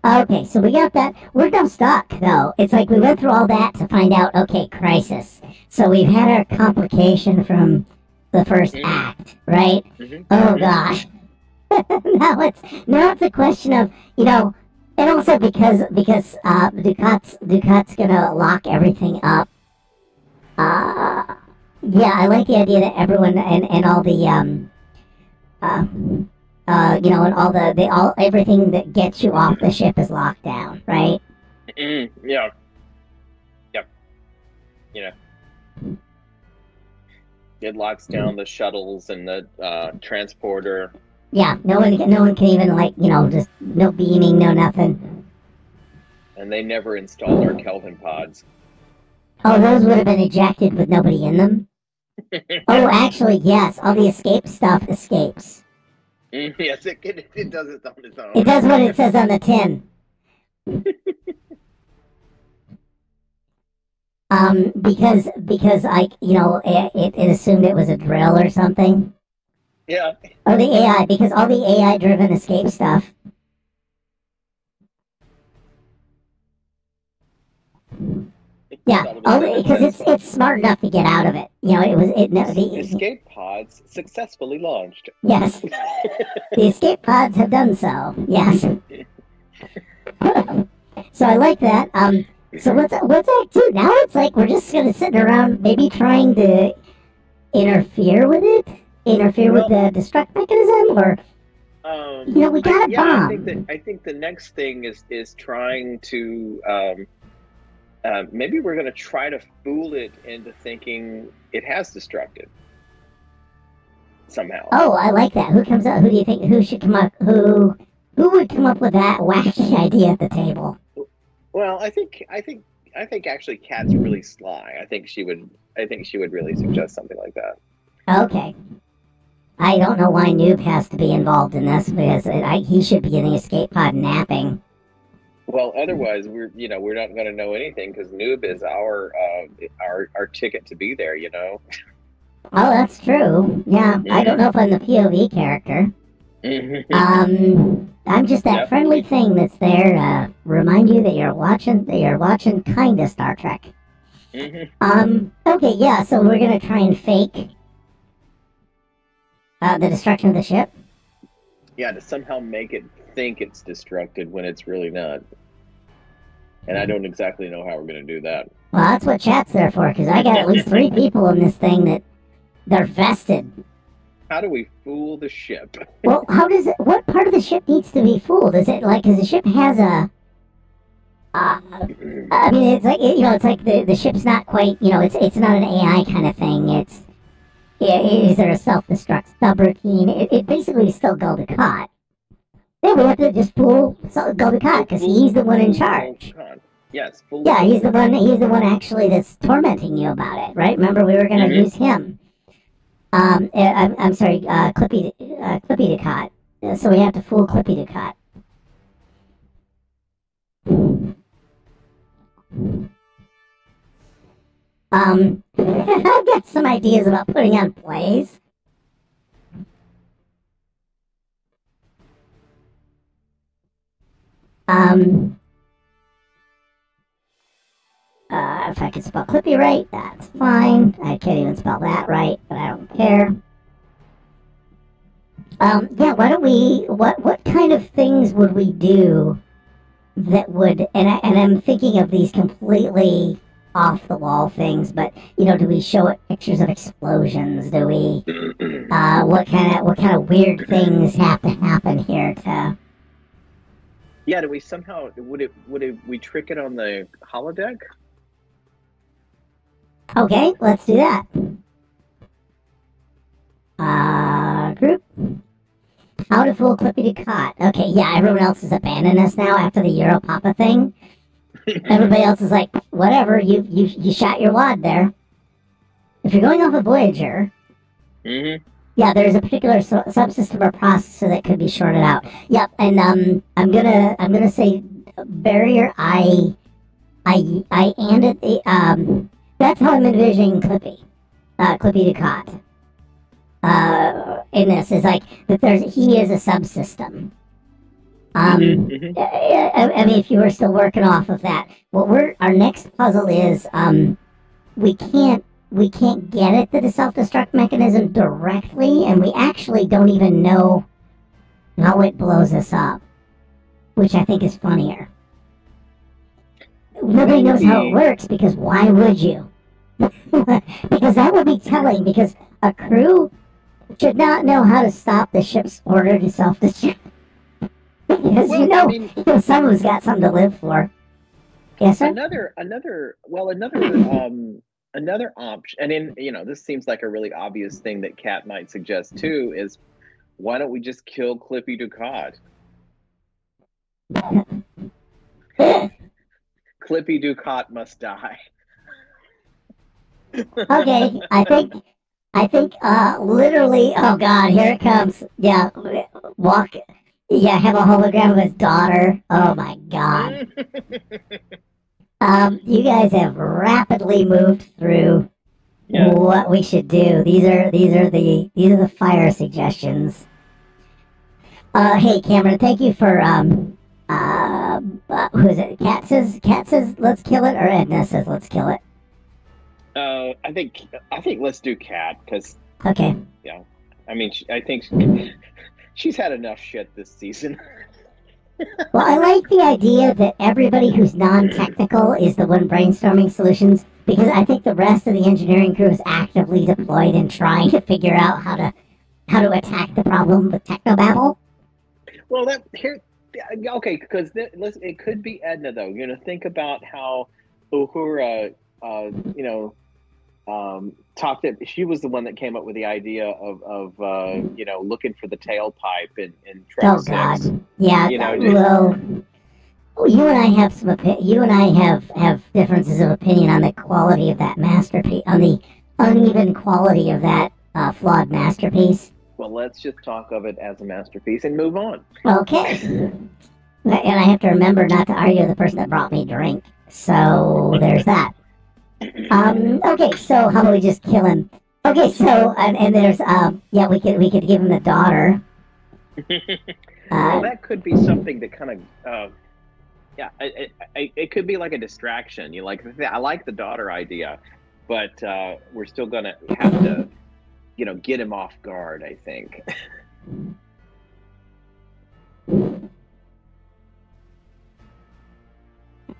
A: Okay, so we got that. We're now stuck, though. It's like we went through all that to find out, okay, crisis. So we've had our complication from the first act, right? Oh, gosh. now it's a question of, and also because Ducat's gonna lock everything up. Yeah, I like the idea that everyone and all the and everything that gets you off the ship is locked down, right?
B: Yeah. Yep. It locks down the shuttles and the transporter.
A: Yeah, no one can even just no beaming, no nothing.
B: And they never installed our Kelvin pods.
A: Oh, those would have been ejected with nobody in them. Oh, actually, yes, all the escape stuff escapes.
B: Yes, it does it on its own.
A: It does what it says on the tin. Because it assumed it was a drill or something.
B: Yeah.
A: Or the AI, because all the AI-driven escape stuff. Yeah, because it's smart enough to get out of it. You know, the
B: escape pods successfully launched.
A: Yes, the escape pods have done so. Yes. So I like that. So what's Act 2? Now it's like we're just gonna sit around, maybe trying to interfere with it, with the destruct mechanism, or we got a bomb.
B: I think the next thing is trying to. Maybe we're going to try to fool it into thinking it has destructed somehow.
A: Oh, I like that. Who comes up? Who do you think? Who should come up? Who would come up with that wacky idea at the table?
B: Well, I think actually Kat's really sly. I think she would really suggest something like that.
A: Okay. I don't know why Noob has to be involved in this, because he should be in the escape pod napping.
B: Well, otherwise we're not going to know anything, because Noob is our ticket to be there. Oh,
A: that's true. Yeah, I don't know if I'm the POV character. I'm just that friendly thing that's there to remind you that you're watching kind of Star Trek. Okay, yeah. So we're gonna try and fake the destruction of the ship.
B: Yeah, to somehow make it think it's destructed when it's really not. And I don't exactly know how we're going to do that.
A: Well, that's what chat's there for, because I got at least 3 people in this thing that they're vested.
B: How do we fool the ship?
A: Well, what part of the ship needs to be fooled? Is it like, because the ship has a, I mean, it's like, it's like the ship's not quite, it's not an AI kind of thing. Is there a self-destruct subroutine? It basically is still Gul Dukat. Then we have to just fool Gul Dukat, because he's the one in charge.
B: Yes.
A: Yeah, he's the one actually that's tormenting you about it, right? Remember, we were going to use him. I'm sorry, Clippy Dukat. So we have to fool Clippy Dukat. I've got some ideas about putting on plays. If I can spell Clippy right, that's fine. I can't even spell that right, but I don't care. Yeah, why don't we, what kind of things would we do that would, and I'm thinking of these completely off-the-wall things, but, do we show it pictures of explosions? Do we, what kind of weird things have to happen here to...
B: Yeah, do we somehow, would we trick it on the holodeck?
A: Okay, let's do that. Group. How to fool Clippy Dukat. Okay, yeah, everyone else has abandoned us now after the Europapa thing. Everybody else is like, whatever, you shot your wad there. If you're going off a Voyager, yeah, there's a particular subsystem or processor that could be shorted out. Yep, and I'm gonna say barrier. I ended the that's how I'm envisioning Clippy Dukat. In this is like that he is a subsystem. I mean, if you were still working off of that, our next puzzle is we can't get at the self-destruct mechanism directly, and we actually don't even know how it blows us up, which I think is funnier. Nobody knows how it works, because why would you? Because that would be telling, because a crew should not know how to stop the ship's order to self-destruct. Because someone's got something to live for. Yes, sir?
B: Another option, and this seems like a really obvious thing that Kat might suggest too, is why don't we just kill Clippy Dukat? Clippy Dukat must die.
A: Okay, I think literally, oh god, here it comes. Yeah, have a hologram of his daughter. Oh my god. You guys have rapidly moved through what we should do. These are the fire suggestions. Hey Cameron, thank you for Who is it? Cat says let's kill it, or Edna says let's kill it.
B: I think let's do Cat because
A: Okay.
B: yeah, I mean I think she's had enough shit this season.
A: Well, I like the idea that everybody who's non-technical is the one brainstorming solutions, because I think the rest of the engineering crew is actively deployed and trying to figure out how to attack the problem with technobabble.
B: Well, that here, okay, because it could be Edna though. You know, think about how Uhura, talked that she was the one that came up with the idea of looking for the tailpipe in Trek
A: Oh
B: 6.
A: God, yeah.
B: You know,
A: Well, you and I have you and I have differences of opinion on the quality of that masterpiece, on the uneven quality of that flawed masterpiece.
B: well, let's just talk of it as a masterpiece and move on.
A: Okay. And I have to remember not to argue with the person that brought me a drink. So there's that. Okay, so how about we just kill him? Okay, so and there's we could give him the daughter.
B: Well, that could be something that kind of it could be like a distraction. You like I like the daughter idea, but we're still gonna have to get him off guard, I think.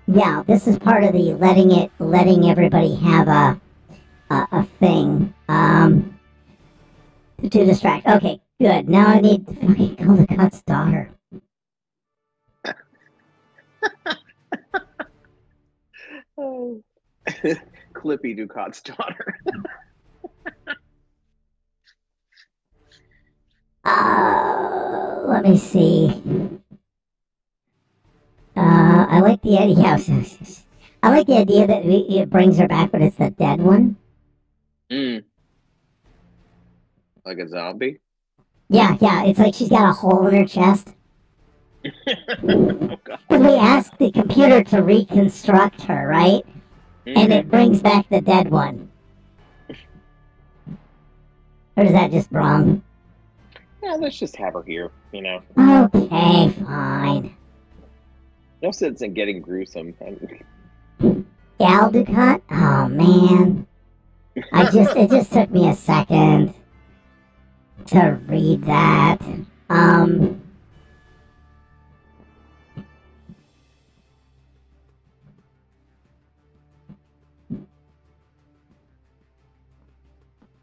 A: Yeah, this is part of the letting everybody have a thing to distract. Okay, good. Now I need to fucking kill the cut's daughter.
B: Oh. Clippy Ducat's daughter.
A: Let me see. I like the idea. I like the idea that it brings her back, but it's the dead one.
B: Like a zombie?
A: Yeah. It's like she's got a hole in her chest.
B: Oh, God.
A: Because we asked the computer to reconstruct her, right? And it brings back the dead one. Or is that just wrong?
B: Yeah, let's just have her here,
A: Okay, fine.
B: No sense in getting gruesome.
A: Gal Ducat? Oh, man. It just took me a second to read that.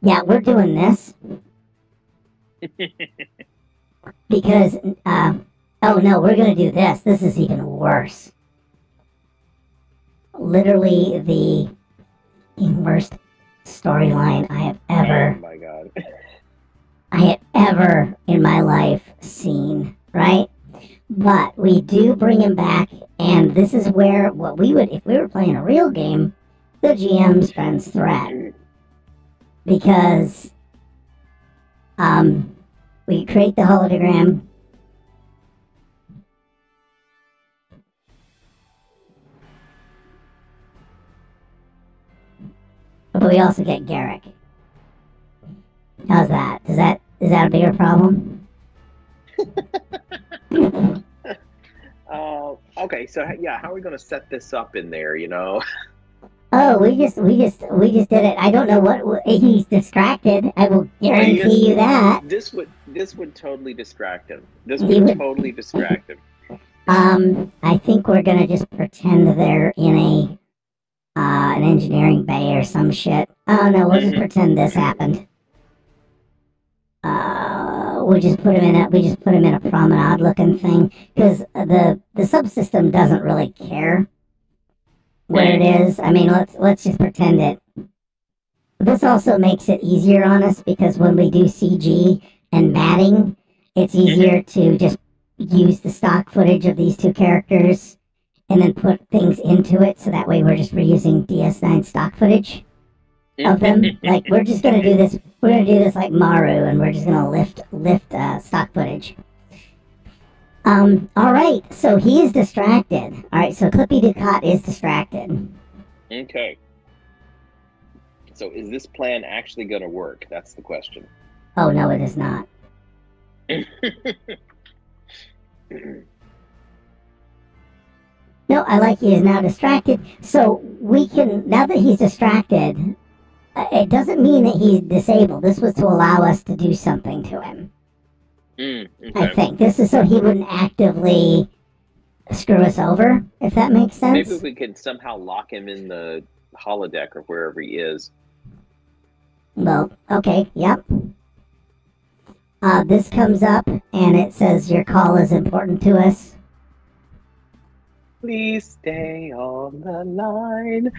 A: Yeah, we're doing this. Because, oh no, we're gonna do this. This is even worse. Literally the worst storyline I have ever.
B: Oh my God.
A: I have ever in my life seen, right? But we do bring him back, and this is where what we would, if we were playing a real game, the GM spends threat. Because we create the hologram. But we also get Garrick. How's that? Is that a bigger problem?
B: Okay, so yeah, how are we going to set this up in there?
A: Oh, we just did it. I don't know what he's distracted. I will guarantee you that.
B: This would totally distract him. This would totally distract him.
A: I think we're gonna just pretend they're in an engineering bay or some shit. Oh no, we'll just pretend this happened. We just put him in a promenade looking thing, because the subsystem doesn't really care where it is. I mean, let's just pretend it. This also makes it easier on us, because when we do CG and matting, it's easier to just use the stock footage of these two characters and then put things into it, so that way we're just reusing DS9 stock footage of them. Like, we're just gonna do this. We're gonna do this like Maru, and we're just gonna lift stock footage. All right. So he is distracted. All right. So Clippy Ducat is distracted.
B: Okay. So is this plan actually going to work? That's the question.
A: Oh no, it is not. No, I like he is now distracted. So we can, now that he's distracted, it doesn't mean that he's disabled. This was to allow us to do something to him.
B: Okay.
A: I think. This is so he wouldn't actively screw us over, if that makes sense.
B: Maybe we can somehow lock him in the holodeck or wherever he is.
A: Well, okay, yep. This comes up, and it says, your call is important to us.
B: Please stay on the line.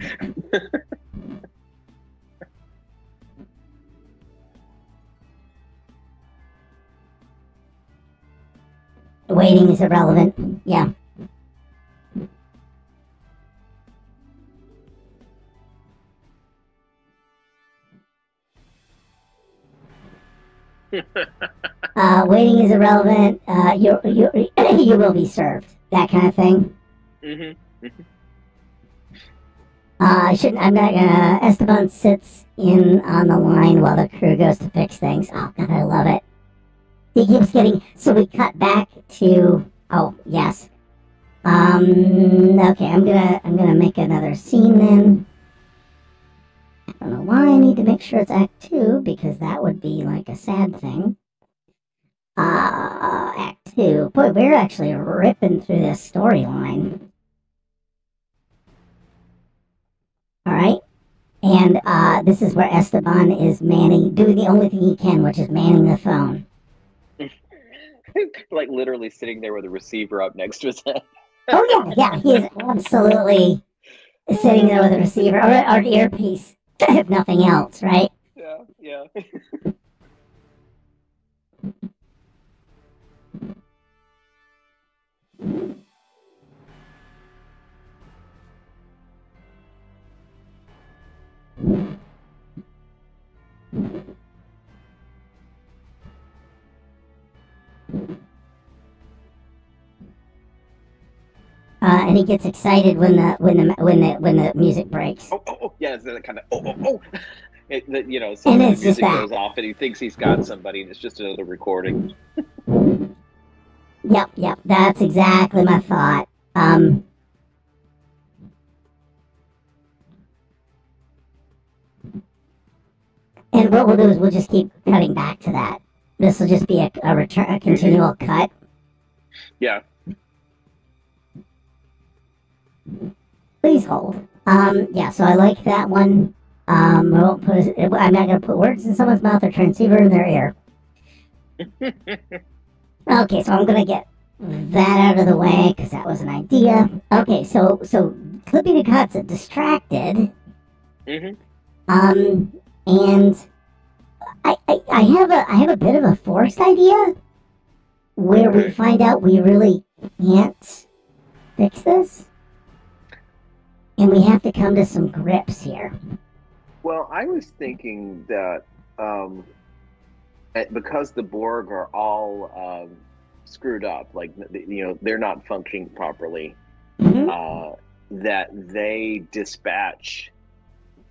A: Waiting is irrelevant. Yeah. Waiting is irrelevant. You will be served. That kind of thing. I'm not gonna. Esteban sits in on the line while the crew goes to fix things. Oh God, I love it. He keeps getting. So we cut back to. Oh yes. Okay, I'm gonna make another scene then. I don't know why I need to make sure it's Act 2 because that would be like a sad thing. Act 2. Boy, we're actually ripping through this storyline. Alright. And this is where Esteban is doing the only thing he can, which is manning the phone.
B: Like literally sitting there with a receiver up next to his head.
A: Oh yeah, he is absolutely sitting there with a receiver or an earpiece, if nothing else, right?
B: Yeah.
A: And he gets excited when the music breaks.
B: Oh, yeah, it's that kind of oh. So
A: and
B: the
A: it's
B: music
A: just that.
B: goes off, and he thinks he's got somebody, and it's just another recording.
A: Yep, that's exactly my thought. And what we'll do is we'll just keep cutting back to that. This will just be a continual cut.
B: Yeah.
A: Please hold. Yeah, so I like that one. I'm not going to put words in someone's mouth or transceiver in their ear. Okay, so I'm going to get that out of the way because that was an idea. Okay, so clipping the cuts at distracted. And I have a bit of a forced idea where we find out we really can't fix this. And we have to come to some grips here.
B: Well, I was thinking that because the Borg are all screwed up, like they're not functioning properly, that they dispatch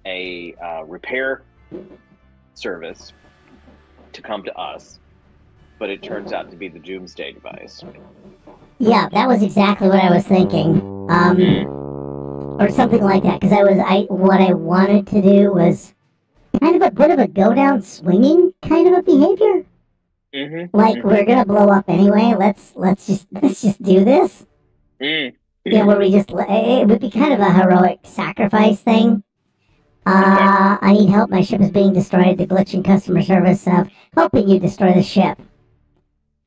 B: a repair service to come to us, but it turns out to be the Doomsday device.
A: Yeah, that was exactly what I was thinking. Or something like that, because what I wanted to do was kind of a bit of a go down swinging kind of a behavior. Like we're gonna blow up anyway. Let's just do this. Yeah, where it would be kind of a heroic sacrifice thing. I need help. My ship is being destroyed. The glitch in customer service of helping you destroy the ship.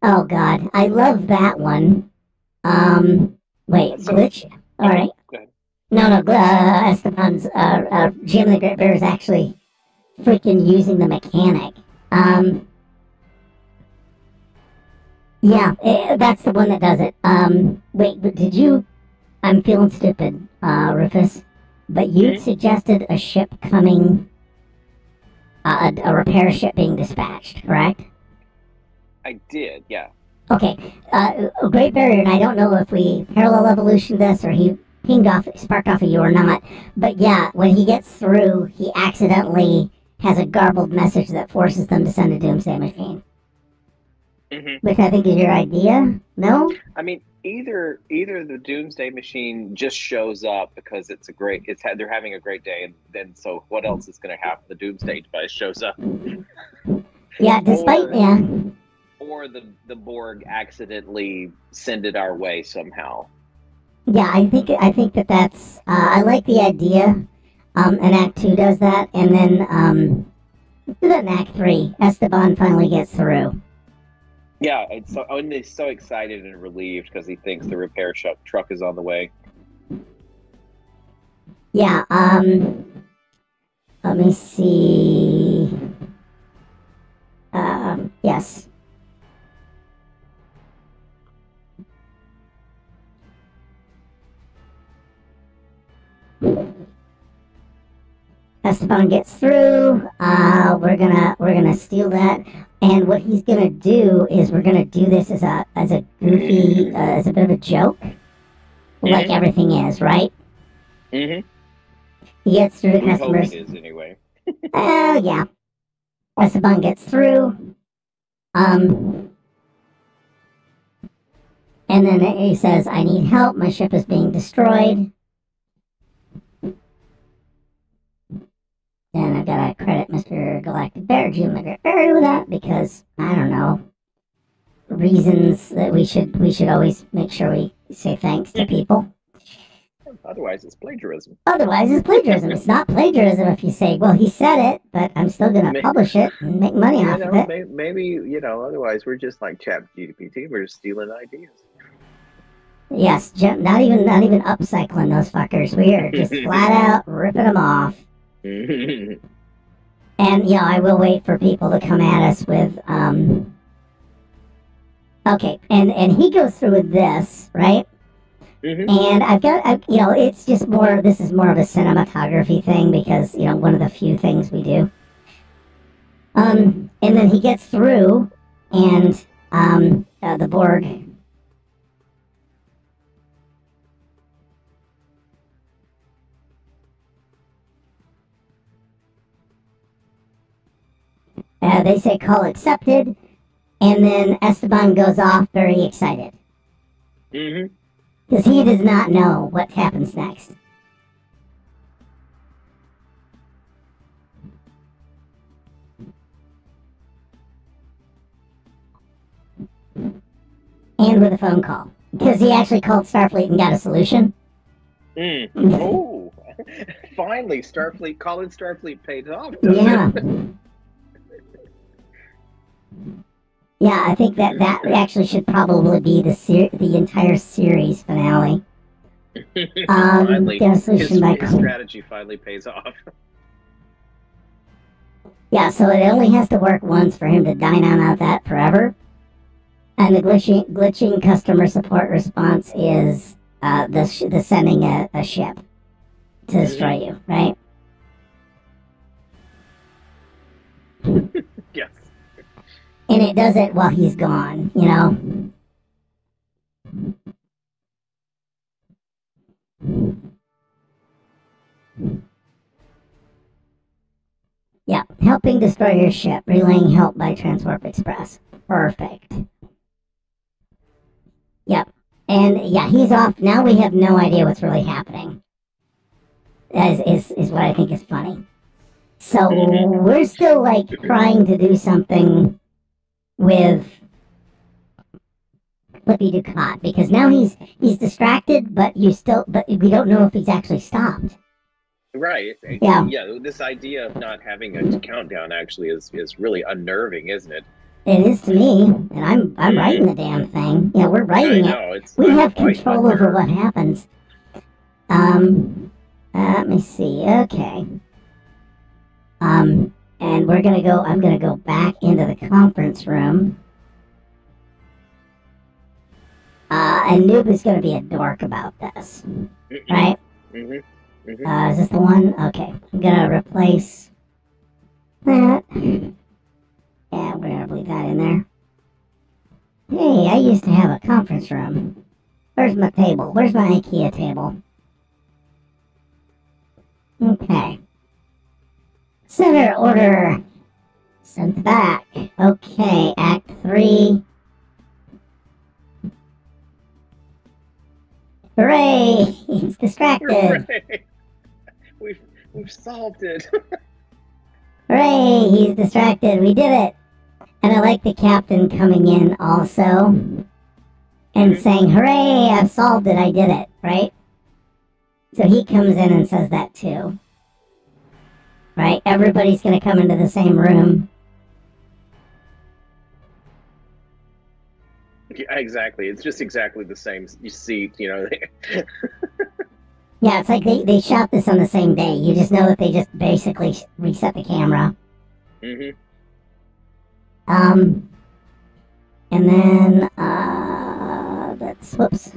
A: Oh God, I love that one. Wait, glitch. All right. No, Esteban's, Jim the Great Bear is actually freaking using the mechanic. Yeah, that's the one that does it. Wait, but I'm feeling stupid, Rufus, but you suggested a ship coming, a repair ship being dispatched, correct?
B: I did, yeah.
A: Okay, Great Barrier, and I don't know if we parallel evolution this or he sparked off of you or not, but yeah, when he gets through, he accidentally has a garbled message that forces them to send a doomsday machine. Which I think is your idea, no?
B: I mean, either the Doomsday Machine just shows up because they're having a great day, and then so what else is going to happen? The Doomsday device shows up.
A: Yeah,
B: or the Borg accidentally send it our way somehow.
A: Yeah, I think that's I like the idea. And Act 2 does that, and then in Act 3, Esteban finally gets through.
B: Yeah, he's so excited and relieved because he thinks the repair truck is on the way.
A: Yeah, let me see. Yes. Esteban gets through. We're gonna steal that, and what he's gonna do is we're gonna do this as a goofy, as a bit of a joke, like everything is, right?
B: Mm-hmm.
A: He gets through the customers.
B: Hope it is anyway.
A: Yeah. Esteban gets through. And then he says, "I need help. My ship is being destroyed." And I've got to credit Mr. Galactic Bear, Jim McGarry, with that because, I don't know, reasons that we should always make sure we say thanks to people.
B: Otherwise, it's plagiarism.
A: It's not plagiarism if you say, well, he said it, but I'm still going to publish it and make money off of it.
B: Maybe, otherwise we're just like ChatGPT. We're just stealing ideas.
A: Yes, not even upcycling those fuckers. We are just flat out ripping them off. And I will wait for people to come at us with okay, and he goes through with this, right? And I've got it's just this is more of a cinematography thing because one of the few things we do. And then he gets through, and the Borg. They say call accepted, and then Esteban goes off very excited. Because he does not know what happens next. And with a phone call. Because he actually called Starfleet and got a solution.
B: Oh, finally, calling Starfleet paid off.
A: Yeah. Yeah, I think that actually should probably be the entire series finale.
B: Finally,
A: his
B: strategy finally pays off.
A: Yeah, so it only has to work once for him to dine on that forever. And the glitching customer support response is the sending a ship to destroy you, right?
B: Yes.
A: And it does it while he's gone, Yeah, helping destroy your ship, relaying help by Transwarp Express. Perfect. Yep. And yeah, he's off. Now we have no idea what's really happening. That is what I think is funny. So we're still trying to do something with Flippy Ducat because now he's distracted, but we don't know if he's actually stopped.
B: Right.
A: Yeah.
B: This idea of not having a countdown actually is really unnerving, isn't it?
A: It is to me, and I'm writing the damn thing. We're writing it. We have control over what happens. Let me see. Okay. And I'm gonna go back into the conference room. And Noob is gonna be a dork about this. Right? Is this the one? Okay. I'm gonna replace that. Yeah, we're gonna leave that in there. Hey, I used to have a conference room. Where's my table? Where's my IKEA table? Okay. Center order. Sent back. Okay, Act 3. Hooray! He's distracted.
B: Hooray! We've solved it.
A: Hooray! He's distracted. We did it. And I like the captain coming in also and saying, "Hooray! I've solved it. I did it." Right? So he comes in and says that too. Right? Everybody's going to come into the same room.
B: Yeah, exactly. It's just exactly the same. You see, you know.
A: Yeah, it's like they shot this on the same day. You just know that they just basically reset the camera. And then, that's, whoops.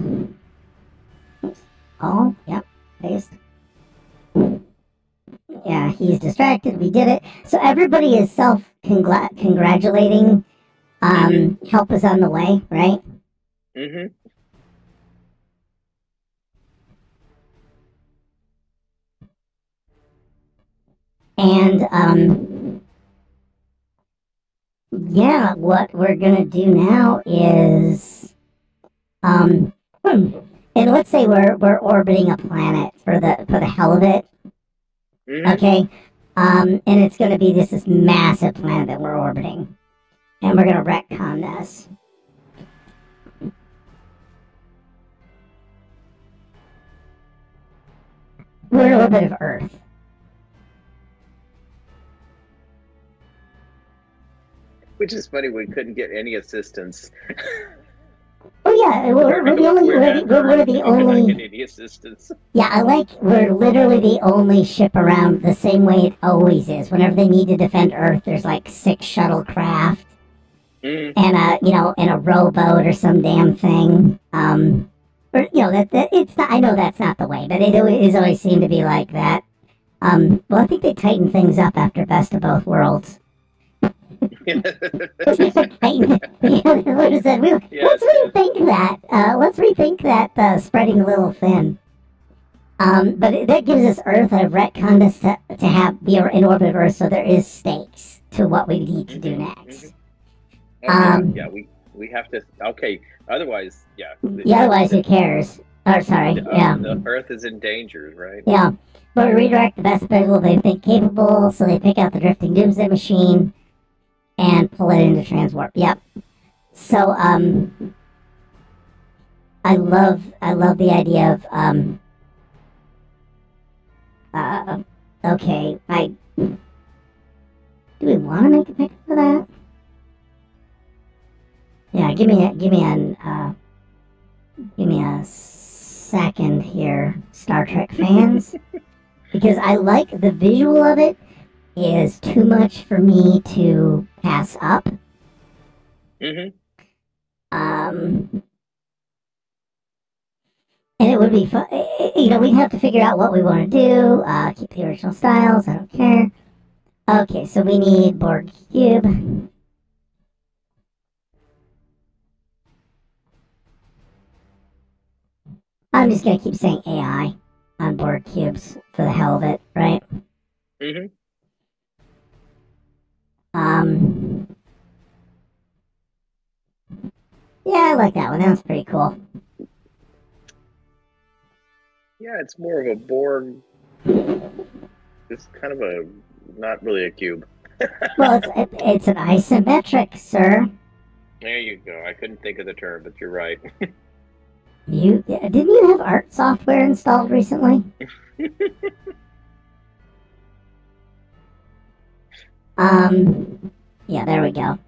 A: Oh, yep, paste. Yeah, he's distracted. We did it. So everybody is self-congratulating. Help is on the way, right? And, yeah, what we're gonna do now is, and let's say we're orbiting a planet for the hell of it. Okay? And it's gonna be this massive planet that we're orbiting. And we're gonna retcon this. We're in orbit of Earth.
B: Which is funny, we couldn't get any assistance.
A: Oh yeah, we're the only
B: any assistance.
A: Yeah, I like we're literally the only ship around the same way it always is. Whenever they need to defend Earth, there's like 6 shuttlecraft and a rowboat or some damn thing. Or that it's not. I know that's not the way, but it always seemed to be like that. Well, I think they tightened things up after Best of Both Worlds. Let's rethink that spreading a little thin. But that gives us Earth. I've retconned us to be in orbit of Earth, so there is stakes to what we need to do next.
B: Yeah, we have to. Okay, otherwise, yeah.
A: Otherwise, who cares? Oh, sorry.
B: The Earth is in danger, right?
A: Yeah, but we redirect the best people they think capable, so they pick out the drifting doomsday machine and pull it into transwarp. Yep. So, I love the idea of, okay, do we want to make a pick for that? Yeah, give me a second here, Star Trek fans, because I like the visual of it. Is too much for me to pass up. And it would be fun. We'd have to figure out what we want to do. Keep the original styles. I don't care. Okay, so we need Borg cube. I'm just gonna keep saying AI on Borg cubes for the hell of it, right? Yeah, I like that one. That was pretty cool.
B: Yeah, it's more of a Borg. It's kind of not really a cube.
A: Well, it's an isometric, sir.
B: There you go. I couldn't think of the term, but you're right.
A: Didn't you have art software installed recently? Yeah, there we go.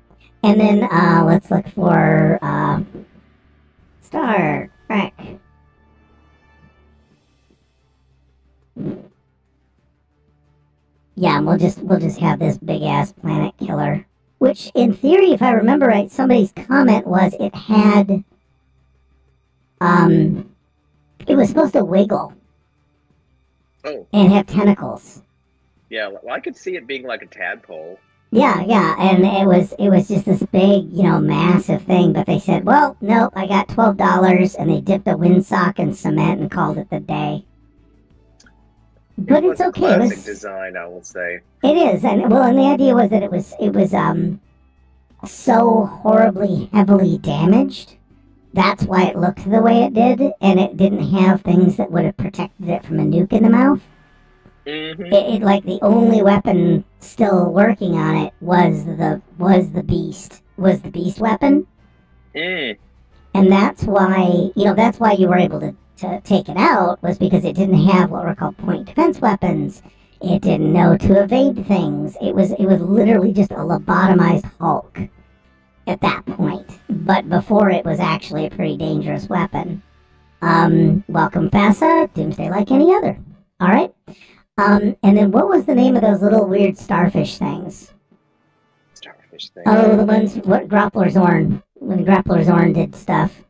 A: And then, let's look for, Star Trek. Yeah, and we'll just have this big-ass planet killer. Which, in theory, if I remember right, somebody's comment was it had, it was supposed to wiggle.
B: Oh.
A: And have tentacles.
B: Yeah, well, I could see it being like a tadpole.
A: Yeah, and it was just this big, massive thing, but they said, well, nope, I got $12, and they dipped a windsock in cement and called it the day. But it's okay.
B: Classic design, I will say.
A: It is, and the idea was that it was so horribly heavily damaged that's why it looked the way it did, and it didn't have things that would have protected it from a nuke in the mouth. It like the only weapon still working on it was the beast weapon. And that's why you were able to take it out, was because it didn't have what were called point defense weapons. It didn't know to evade things. It was literally just a lobotomized Hulk at that point. But before, it was actually a pretty dangerous weapon. Welcome, FASA. Doomsday like any other. All right. And then what was the name of those little weird starfish things?
B: Starfish things.
A: Oh, the ones what Grappler Zorn, when Grappler Zorn did stuff.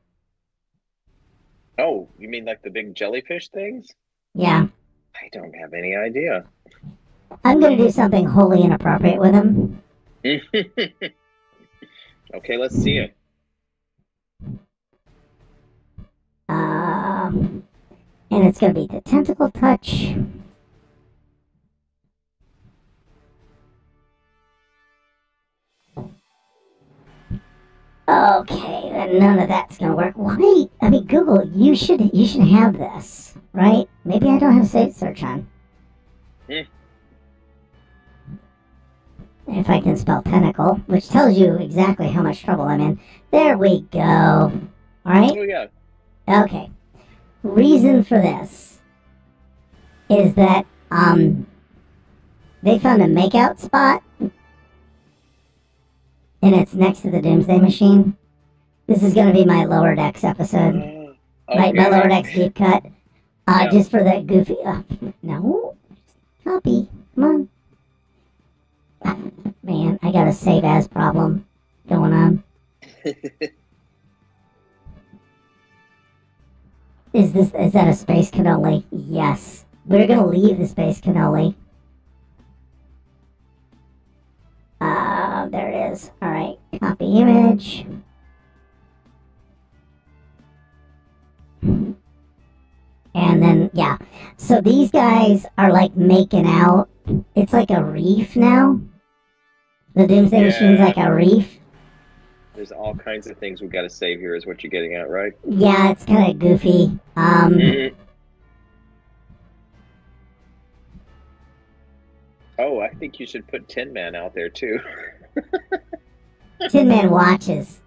B: Oh, you mean like the big jellyfish things?
A: Yeah.
B: I don't have any idea.
A: I'm going to do something wholly inappropriate with them.
B: Okay, let's see it.
A: And it's going to be the tentacle touch. Okay, then none of that's gonna work. Why? I mean, Google, you should have this, right? Maybe I don't have safe search on. If I can spell tentacle, which tells you exactly how much trouble I'm in. There we go. All right.
B: Oh yeah.
A: Okay. Reason for this is that they found a makeout spot. And it's next to the Doomsday Machine. This is going to be my Lower Decks episode.
B: Okay.
A: My Lower Decks deep cut.
B: Yeah.
A: Just for the goofy... no. Copy. Come on. Man, I got a save as problem going on. Is that a space cannoli? Yes. We're going to leave the space cannoli. There it is. Alright, copy image. And then, yeah. So these guys are like making out. It's like a reef now. The Doomsday Machine's like a reef.
B: There's all kinds of things we've got to save here, is what you're getting at, right?
A: Yeah, it's kind of goofy.
B: Oh, I think you should put Tin Man out there too.
A: Tin Man watches.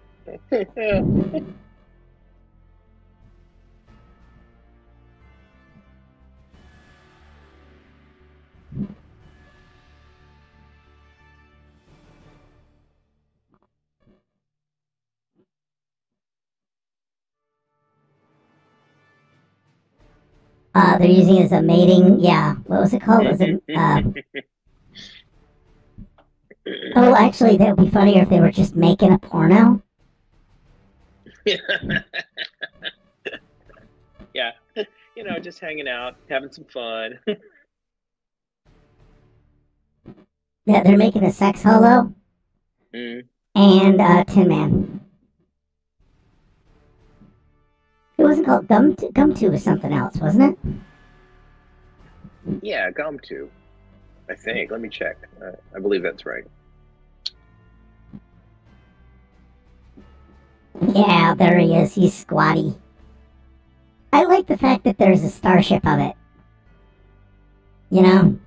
A: They're using it as a mating. Yeah, what was it called? Was it, oh, actually, that would be funnier if they were just making a porno.
B: Yeah, just hanging out, having some fun.
A: Yeah, they're making a sex holo. And Tin Man. It wasn't called Gum2 was something else, wasn't it?
B: Yeah, Gum2. I think. Let me check. I believe that's right.
A: Yeah, there he is. He's squatty. I like the fact that there's a starship of it. You know?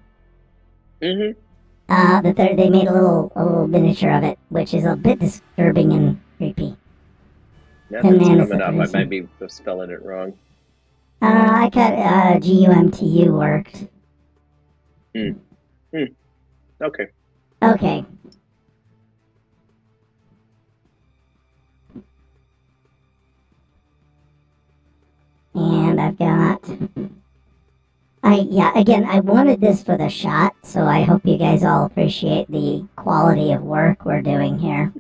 A: That they made a little miniature of it, which is a bit disturbing and creepy.
B: Nothing's coming up. I might be spelling it wrong.
A: I got GUMTU worked.
B: Okay.
A: Okay. And I've got... again, I wanted this for the shot, so I hope you guys all appreciate the quality of work we're doing here.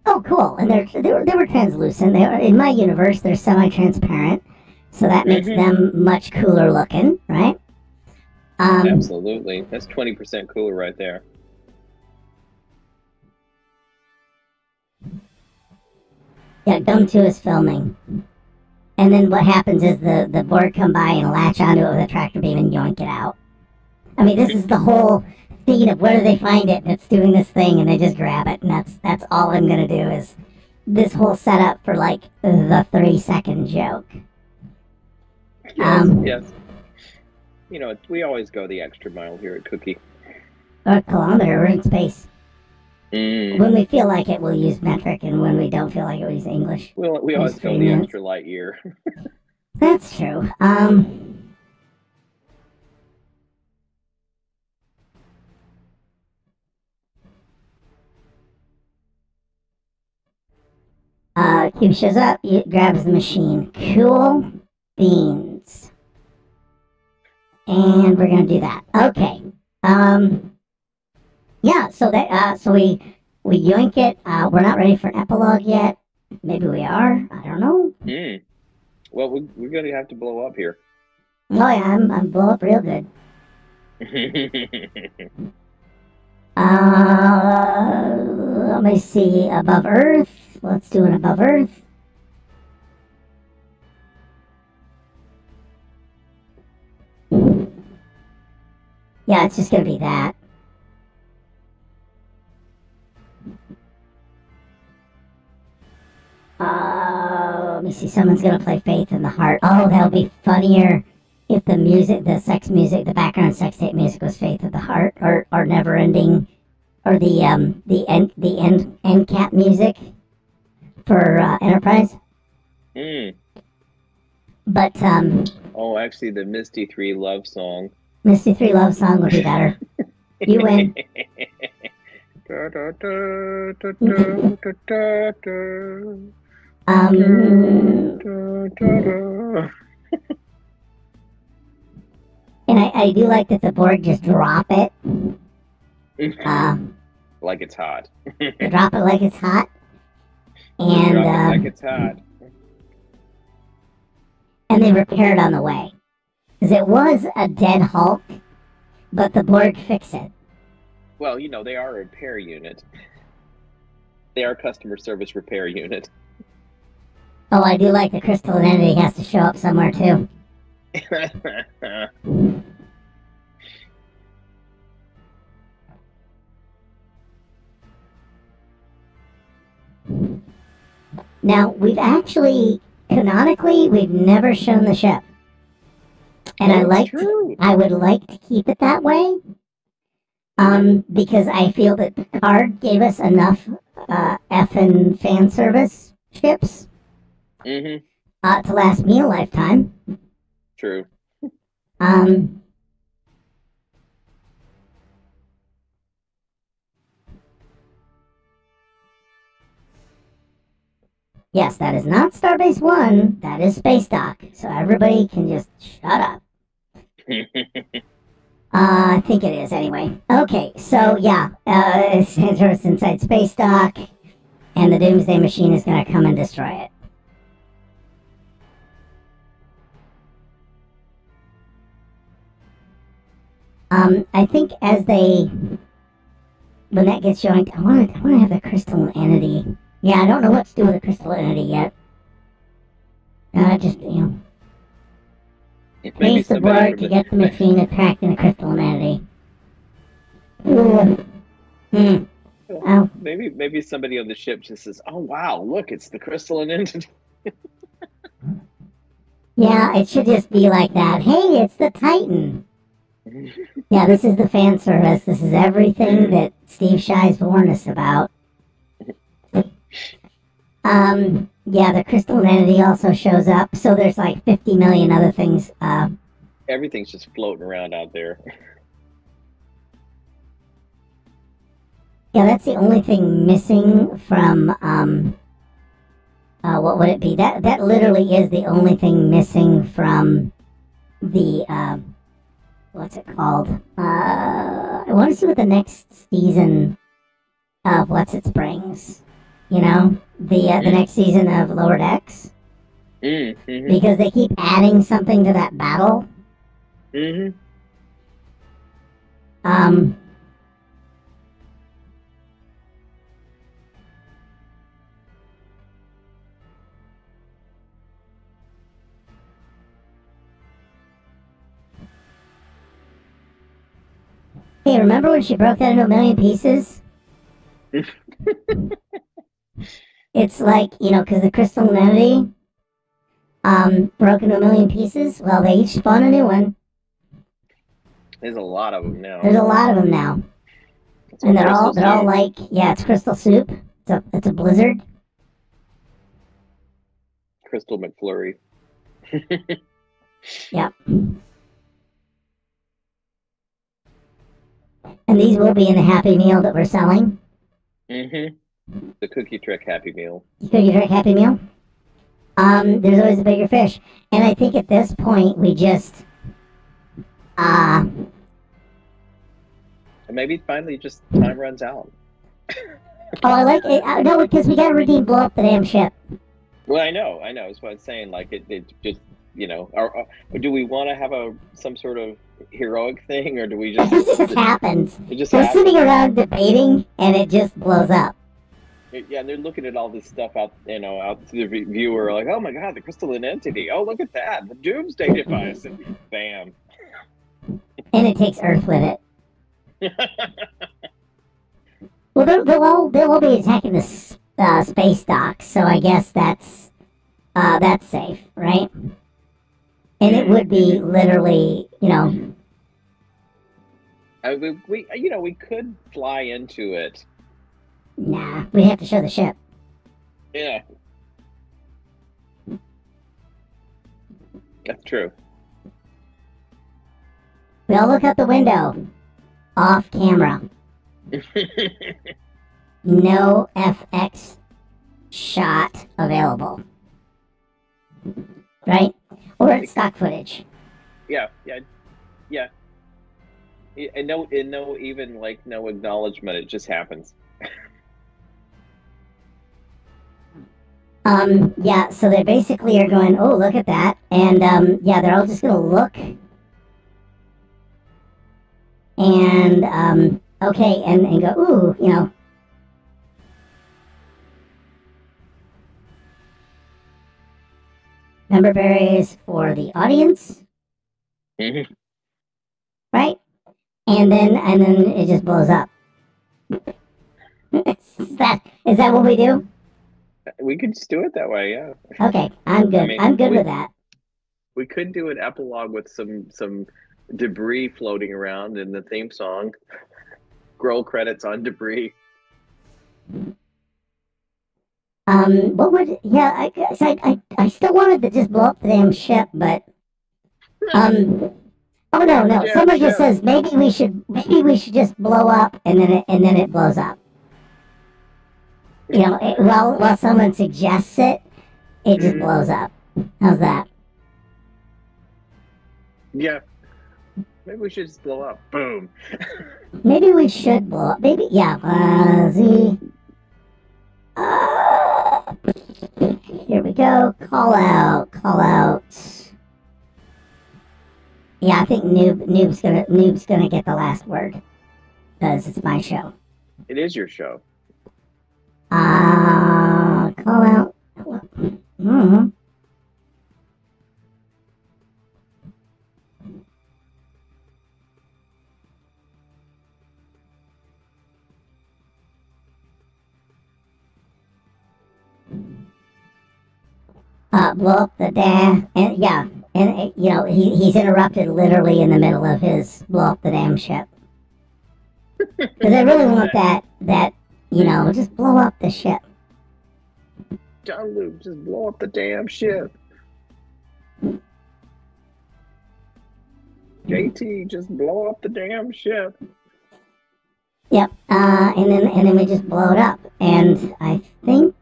A: Oh, cool. And they were translucent. They were, in my universe, they're semi-transparent, so that makes them much cooler looking, right?
B: Absolutely. That's 20% cooler right there.
A: Yeah, Gum2 is filming. And then what happens is the board come by and latch onto it with a tractor beam and yoink it out. I mean, this is the whole thinking of where do they find it, and it's doing this thing, and they just grab it, and that's all I'm gonna do is this whole setup for like the 3-second joke.
B: Yes. You know, we always go the extra mile here at Cookie.
A: Or kilometer, we're in space. When we feel like it, we'll use metric, and when we don't feel like it, we'll use English.
B: We always go the extra light year.
A: That's true. Cube shows up, he grabs the machine. Cool beans. And we're gonna do that. Okay. Yeah, so we yoink it. We're not ready for an epilogue yet. Maybe we are. I don't know.
B: Well, we're gonna have to blow up here.
A: Oh yeah, I'm blow up real good. Let me see. Above Earth. Let's do an above Earth. Yeah, it's just gonna be that. Let me see. Someone's gonna play Faith in the Heart. Oh, that'll be funnier if the music, the sex music, the background sex tape music was Faith of the Heart, or Never Ending, or the end cap music for Enterprise. But
B: oh, actually, the Misty 3 love song.
A: Misty 3 love song would be better. You win. And I do like that the Borg just drop it.
B: Like it's hot.
A: They drop it like it's hot. And
B: drop it like it's hot.
A: And they repair it on the way. Because it was a dead Hulk, but the Borg fix it.
B: Well, you know, they are a repair unit. They are a customer service repair unit.
A: Oh, I do like the crystalline entity has to show up somewhere, too. Now, canonically, we've never shown the ship. And I would like to keep it that way. Because I feel that Picard gave us enough effing fan service ships to last me a lifetime.
B: True.
A: Yes, that is not Starbase 1. That is Space Dock. So everybody can just shut up. I think it is anyway. Okay, so yeah, it's inside Space Dock, and the Doomsday Machine is going to come and destroy it. I think when that gets joined, I want to have the crystal entity. Yeah, I don't know what to do with the crystal entity yet. Just, face the board to get the machine attracting the crystal entity. Oh.
B: Maybe somebody on the ship just says, "Oh wow, look, it's the crystalline entity."
A: Yeah, it should just be like that. Hey, it's the Titan. Yeah, this is the fan service. This is everything that Steve Shive's warned us about. Yeah, the crystal entity also shows up. So there's like 50 million other things.
B: Everything's just floating around out there.
A: Yeah, that's the only thing missing from, what would it be? That literally is the only thing missing from the, what's it called? I want to see what the next season of What's It brings. You know, the next season of Lower Decks. Because they keep adding something to that battle. Hey, remember when she broke that into a million pieces? It's like, because the crystal entity broke into a million pieces. Well, they each spawn a new one.
B: There's a lot of them now.
A: There's a lot of them now. And they're all like, yeah, it's crystal soup. It's a blizzard.
B: Crystal McFlurry.
A: Yep. And these will be in the Happy Meal that we're selling.
B: The Cookie Trick Happy Meal.
A: The Cookie Trick Happy Meal. There's always a bigger fish. And I think at this point we just
B: maybe finally just time runs out.
A: Oh, I like it. No, because we gotta redeem blow up the damn ship.
B: Well, I know. That's what I'm saying. Like it just, or do we want to have some sort of heroic thing, or do we just?
A: It just happens.
B: It just
A: They're
B: happens.
A: sitting around debating, and it just blows up.
B: Yeah, and they're looking at all this stuff out to the viewer, like, oh my god, the crystalline entity. Oh, look at that, the doomsday device, and bam.
A: And it takes Earth with it. Well, they'll all be attacking the space dock, so I guess that's safe, right? And it would be literally,
B: we could fly into it.
A: Nah, we have to show the ship.
B: Yeah, that's true.
A: We all look out the window, off camera. No FX shot available. Right? Or it's stock footage.
B: Yeah. And no acknowledgement. It just happens.
A: Yeah, so they basically are going, oh, look at that. And, yeah, they're all just gonna look. And, okay, and go, ooh, Member berries for the audience. Right? And then it just blows up. Is that what we do?
B: We could just do it that way, yeah.
A: Okay, I'm good. I'm good with that.
B: We could do an epilogue with some debris floating around in the theme song. Scroll credits on debris.
A: What would? Yeah, I still wanted to just blow up the damn ship, but oh no.
B: Yeah,
A: Someone just says maybe we should just blow up and then it blows up. While someone suggests it just blows up. How's that?
B: Yeah. Maybe we should just blow up. Boom.
A: Maybe we should blow up. Maybe, yeah. Here we go. Call out. Yeah, I think Noob's gonna get the last word because it's my show.
B: It is your show.
A: Call out. Mm-hmm. Blow up the dam, and yeah, and he's interrupted literally in the middle of his blow up the damn ship. Because I really want that just blow up the ship.
B: John Luke, just blow up the damn ship. JT, just blow up the damn ship.
A: Yep. And then we just blow it up, and I think.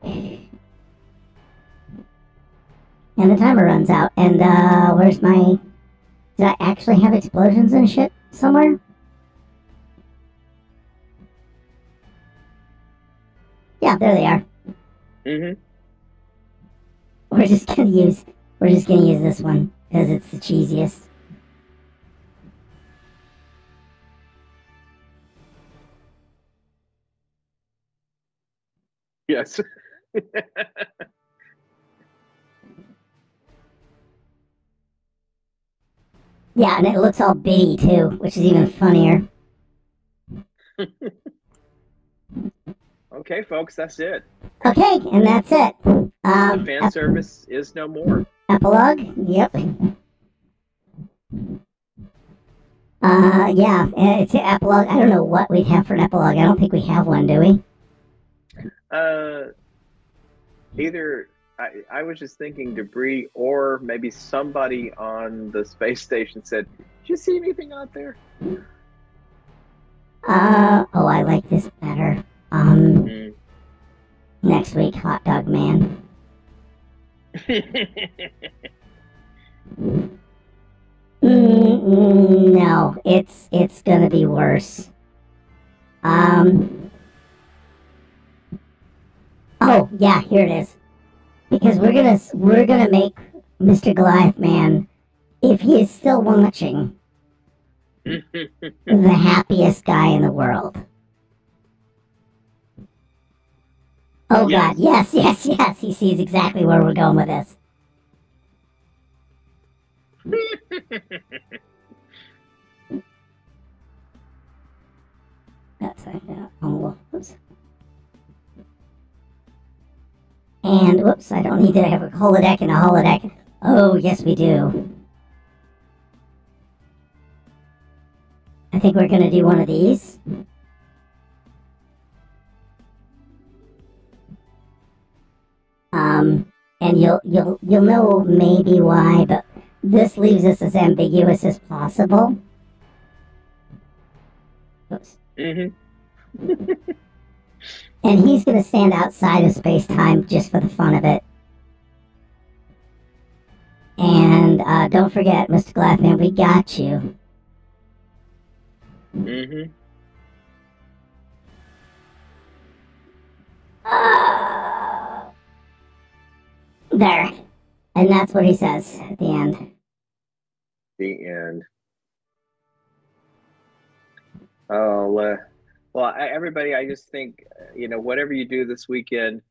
A: And the timer runs out, and where's my... Did I actually have explosions and shit somewhere? Yeah, there they are. We're just gonna use this one, because it's the cheesiest.
B: Yes.
A: Yeah, and it looks all bitty too, which is even funnier.
B: Okay, folks, that's it.
A: Okay, and that's it.
B: The fan service is no more.
A: Epilogue? Yep. Yeah, it's an epilogue. I don't know what we'd have for an epilogue. I don't think we have one, do we?
B: Either I was just thinking debris, or maybe somebody on the space station said, "Did you see anything out there?"
A: Oh, I like this better. Next week, Hot Dog Man. No, it's gonna be worse. Oh yeah, here it is. Because we're gonna make Mr. Goliath Man, if he is still watching, the happiest guy in the world. Oh yes. God, yes. He sees exactly where we're going with this. Whoops. And whoops, I don't need to have a holodeck and a holodeck. Oh, yes we do. I think we're gonna do one of these. And you'll know maybe why, but this leaves us as ambiguous as possible. Oops. And he's gonna stand outside of space-time just for the fun of it. And don't forget, Mr. Glassman, we got you. There. And that's what he says at the end.
B: The end. Oh, well, everybody, I just think, whatever you do this weekend,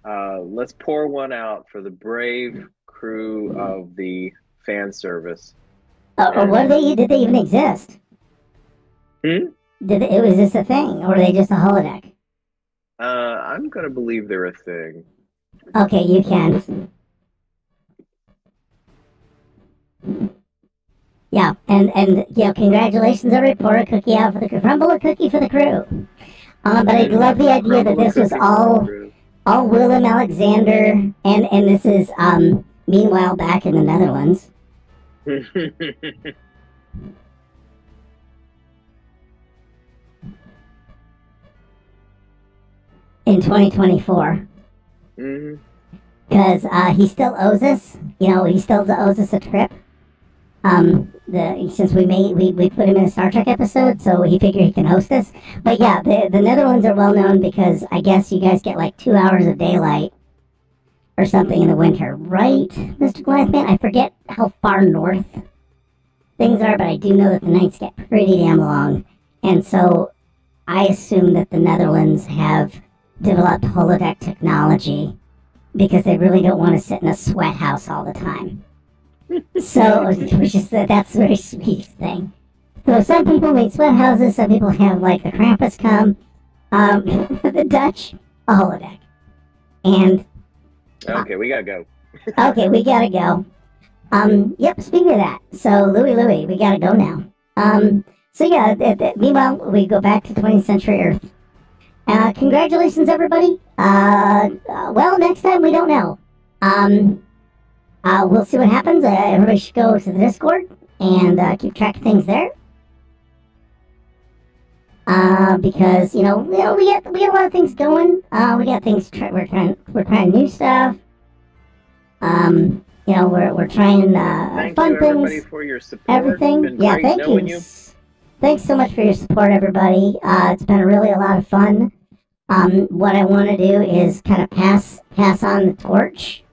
B: let's pour one out for the brave crew of the fan service.
A: Or what did they even exist? Was this a thing, or are they just a holodeck?
B: I'm gonna believe they're a thing.
A: Okay, you can. Yeah, and congratulations, everybody. Pour a cookie out for the crew. Crumble a cookie for the crew. But I love the idea that this was all Willem Alexander, and this is meanwhile back in the Netherlands. In 2024. Because he still owes us. He still owes us a trip. Since we put him in a Star Trek episode, so he figured he can host us. But yeah, the Netherlands are well known because I guess you guys get like 2 hours of daylight or something in the winter, right, Mr. Glassman? I forget how far north things are, but I do know that the nights get pretty damn long, and so I assume that the Netherlands have developed holodeck technology because they really don't want to sit in a sweat house all the time. So, that's a very sweet thing. So some people make sweat houses, some people have like the Krampus come, the Dutch, a holodeck. And
B: okay, we gotta go.
A: Okay, we gotta go. Yep, speaking of that, so Louie, we gotta go now. So yeah, meanwhile, we go back to 20th century Earth. Congratulations, everybody. Well, next time, we don't know. We'll see what happens. Everybody should go to the Discord and keep track of things there. Because we got a lot of things going. We got things. We're trying new stuff. We're trying
B: thank
A: fun
B: you, everybody,
A: things.
B: for your support.
A: Everything. Yeah, thank you. Thanks so much for your support, everybody. It's been really a lot of fun. What I want to do is kind of pass on the torch.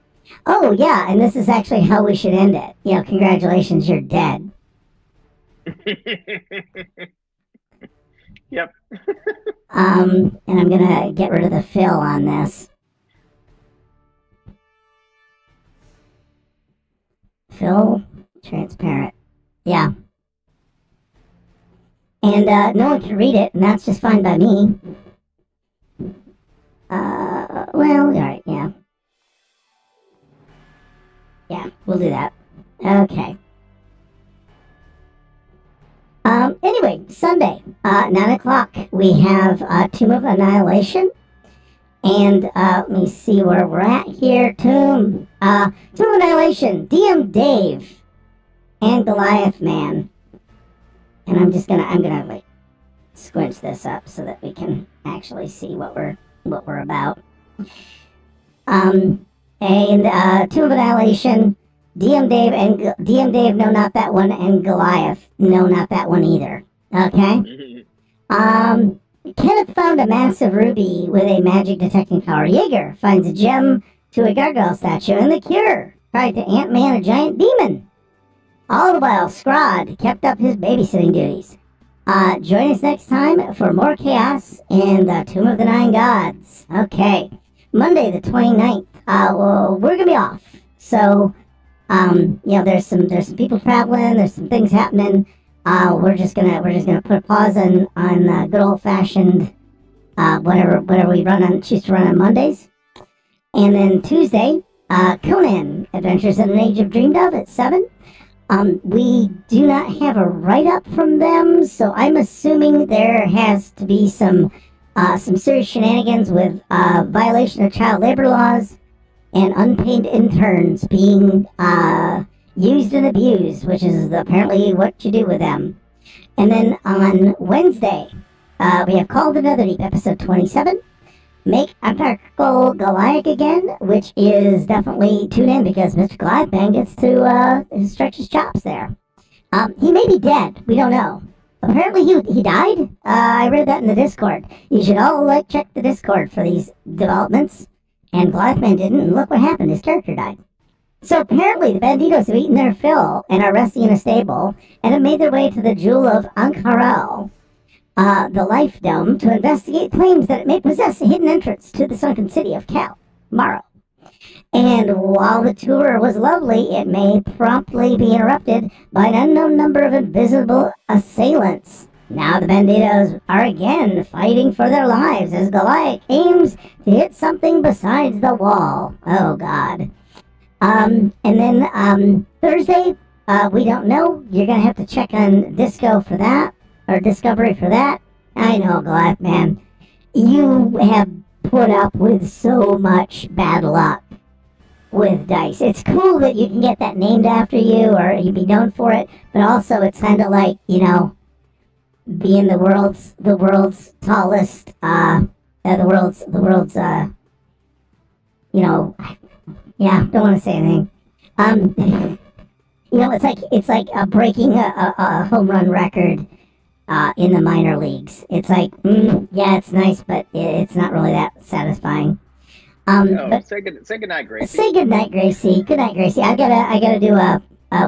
A: Oh yeah, and this is actually how we should end it. Congratulations, you're dead.
B: Yep.
A: And I'm gonna get rid of the fill on this. Fill transparent. Yeah. And no one can read it, and that's just fine by me. Well, alright, yeah. Yeah, we'll do that. Okay. Anyway, Sunday, 9 o'clock, we have Tomb of Annihilation. And let me see where we're at here. Tomb of Annihilation, DM Dave, and Goliath Man. And I'm gonna like squinch this up so that we can actually see what we're about. And Tomb of Annihilation, DM Dave, no, not that one, and Goliath, no, not that one either. Okay. Kenneth found a massive ruby with a magic detecting power. Jaeger finds a gem to a gargoyle statue, and the Cure tried to Ant-Man a giant demon. All the while, Scrod kept up his babysitting duties. Join us next time for more chaos in the Tomb of the Nine Gods. Okay, Monday the 29th. Well, we're gonna be off, so there's some people traveling. There's some things happening. We're just gonna put a pause on good old fashioned whatever we choose to run on Mondays, and then Tuesday, Conan Adventures in an Age of Dreamed of at 7. We do not have a write-up from them, so I'm assuming there has to be some serious shenanigans with violation of child labor laws and unpaid interns being used and abused, which is apparently what you do with them. And then on Wednesday, we have Called Another Deep, episode 27. Make Antarctical Goliath again, which is definitely tune in because Mr. Goliath Man gets to stretch his chops there. He may be dead. We don't know. Apparently he died. I read that in the Discord. You should all check the Discord for these developments. And Goliath Man didn't, and look what happened. His character died. So apparently the banditos have eaten their fill and are resting in a stable, and have made their way to the Jewel of Ank'Harel, the Life Dome, to investigate claims that it may possess a hidden entrance to the sunken city of Maro. And while the tour was lovely, it may promptly be interrupted by an unknown number of invisible assailants. Now the banditos are again fighting for their lives as Goliath aims to hit something besides the wall. Oh, God. And then Thursday, we don't know. You're going to have to check on Disco for that, or Discovery for that. I know, Goliath Man. You have put up with so much bad luck with dice. It's cool that you can get that named after you, or you be known for it, but also it's kind of like, being the world's tallest, yeah, don't want to say anything. It's like breaking a home run record in the minor leagues. It's like, yeah, it's nice, but it's not really that satisfying.
B: Say good night, Gracie.
A: Say good night, Gracie. Good night, Gracie. I gotta do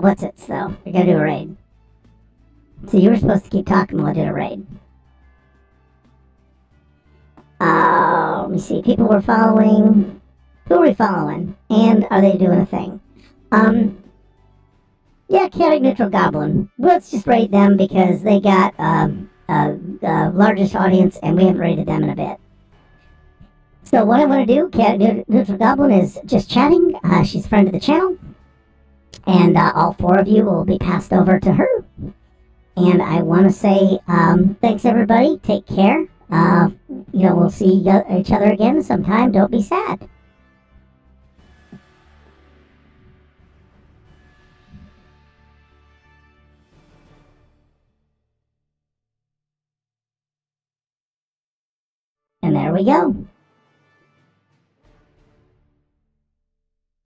A: what's it though? I gotta do a raid. So you were supposed to keep talking while I did a raid. Let me see. People were following. Who are we following? And are they doing a thing? Yeah, Chaotic Neutral Goblin. Let's just rate them because they got largest audience and we haven't rated them in a bit. So what I want to do, Chaotic Neutral Goblin, is just chatting. She's a friend of the channel. And all 4 of you will be passed over to her. And I want to say thanks, everybody. Take care. We'll see each other again sometime. Don't be sad. And there we go.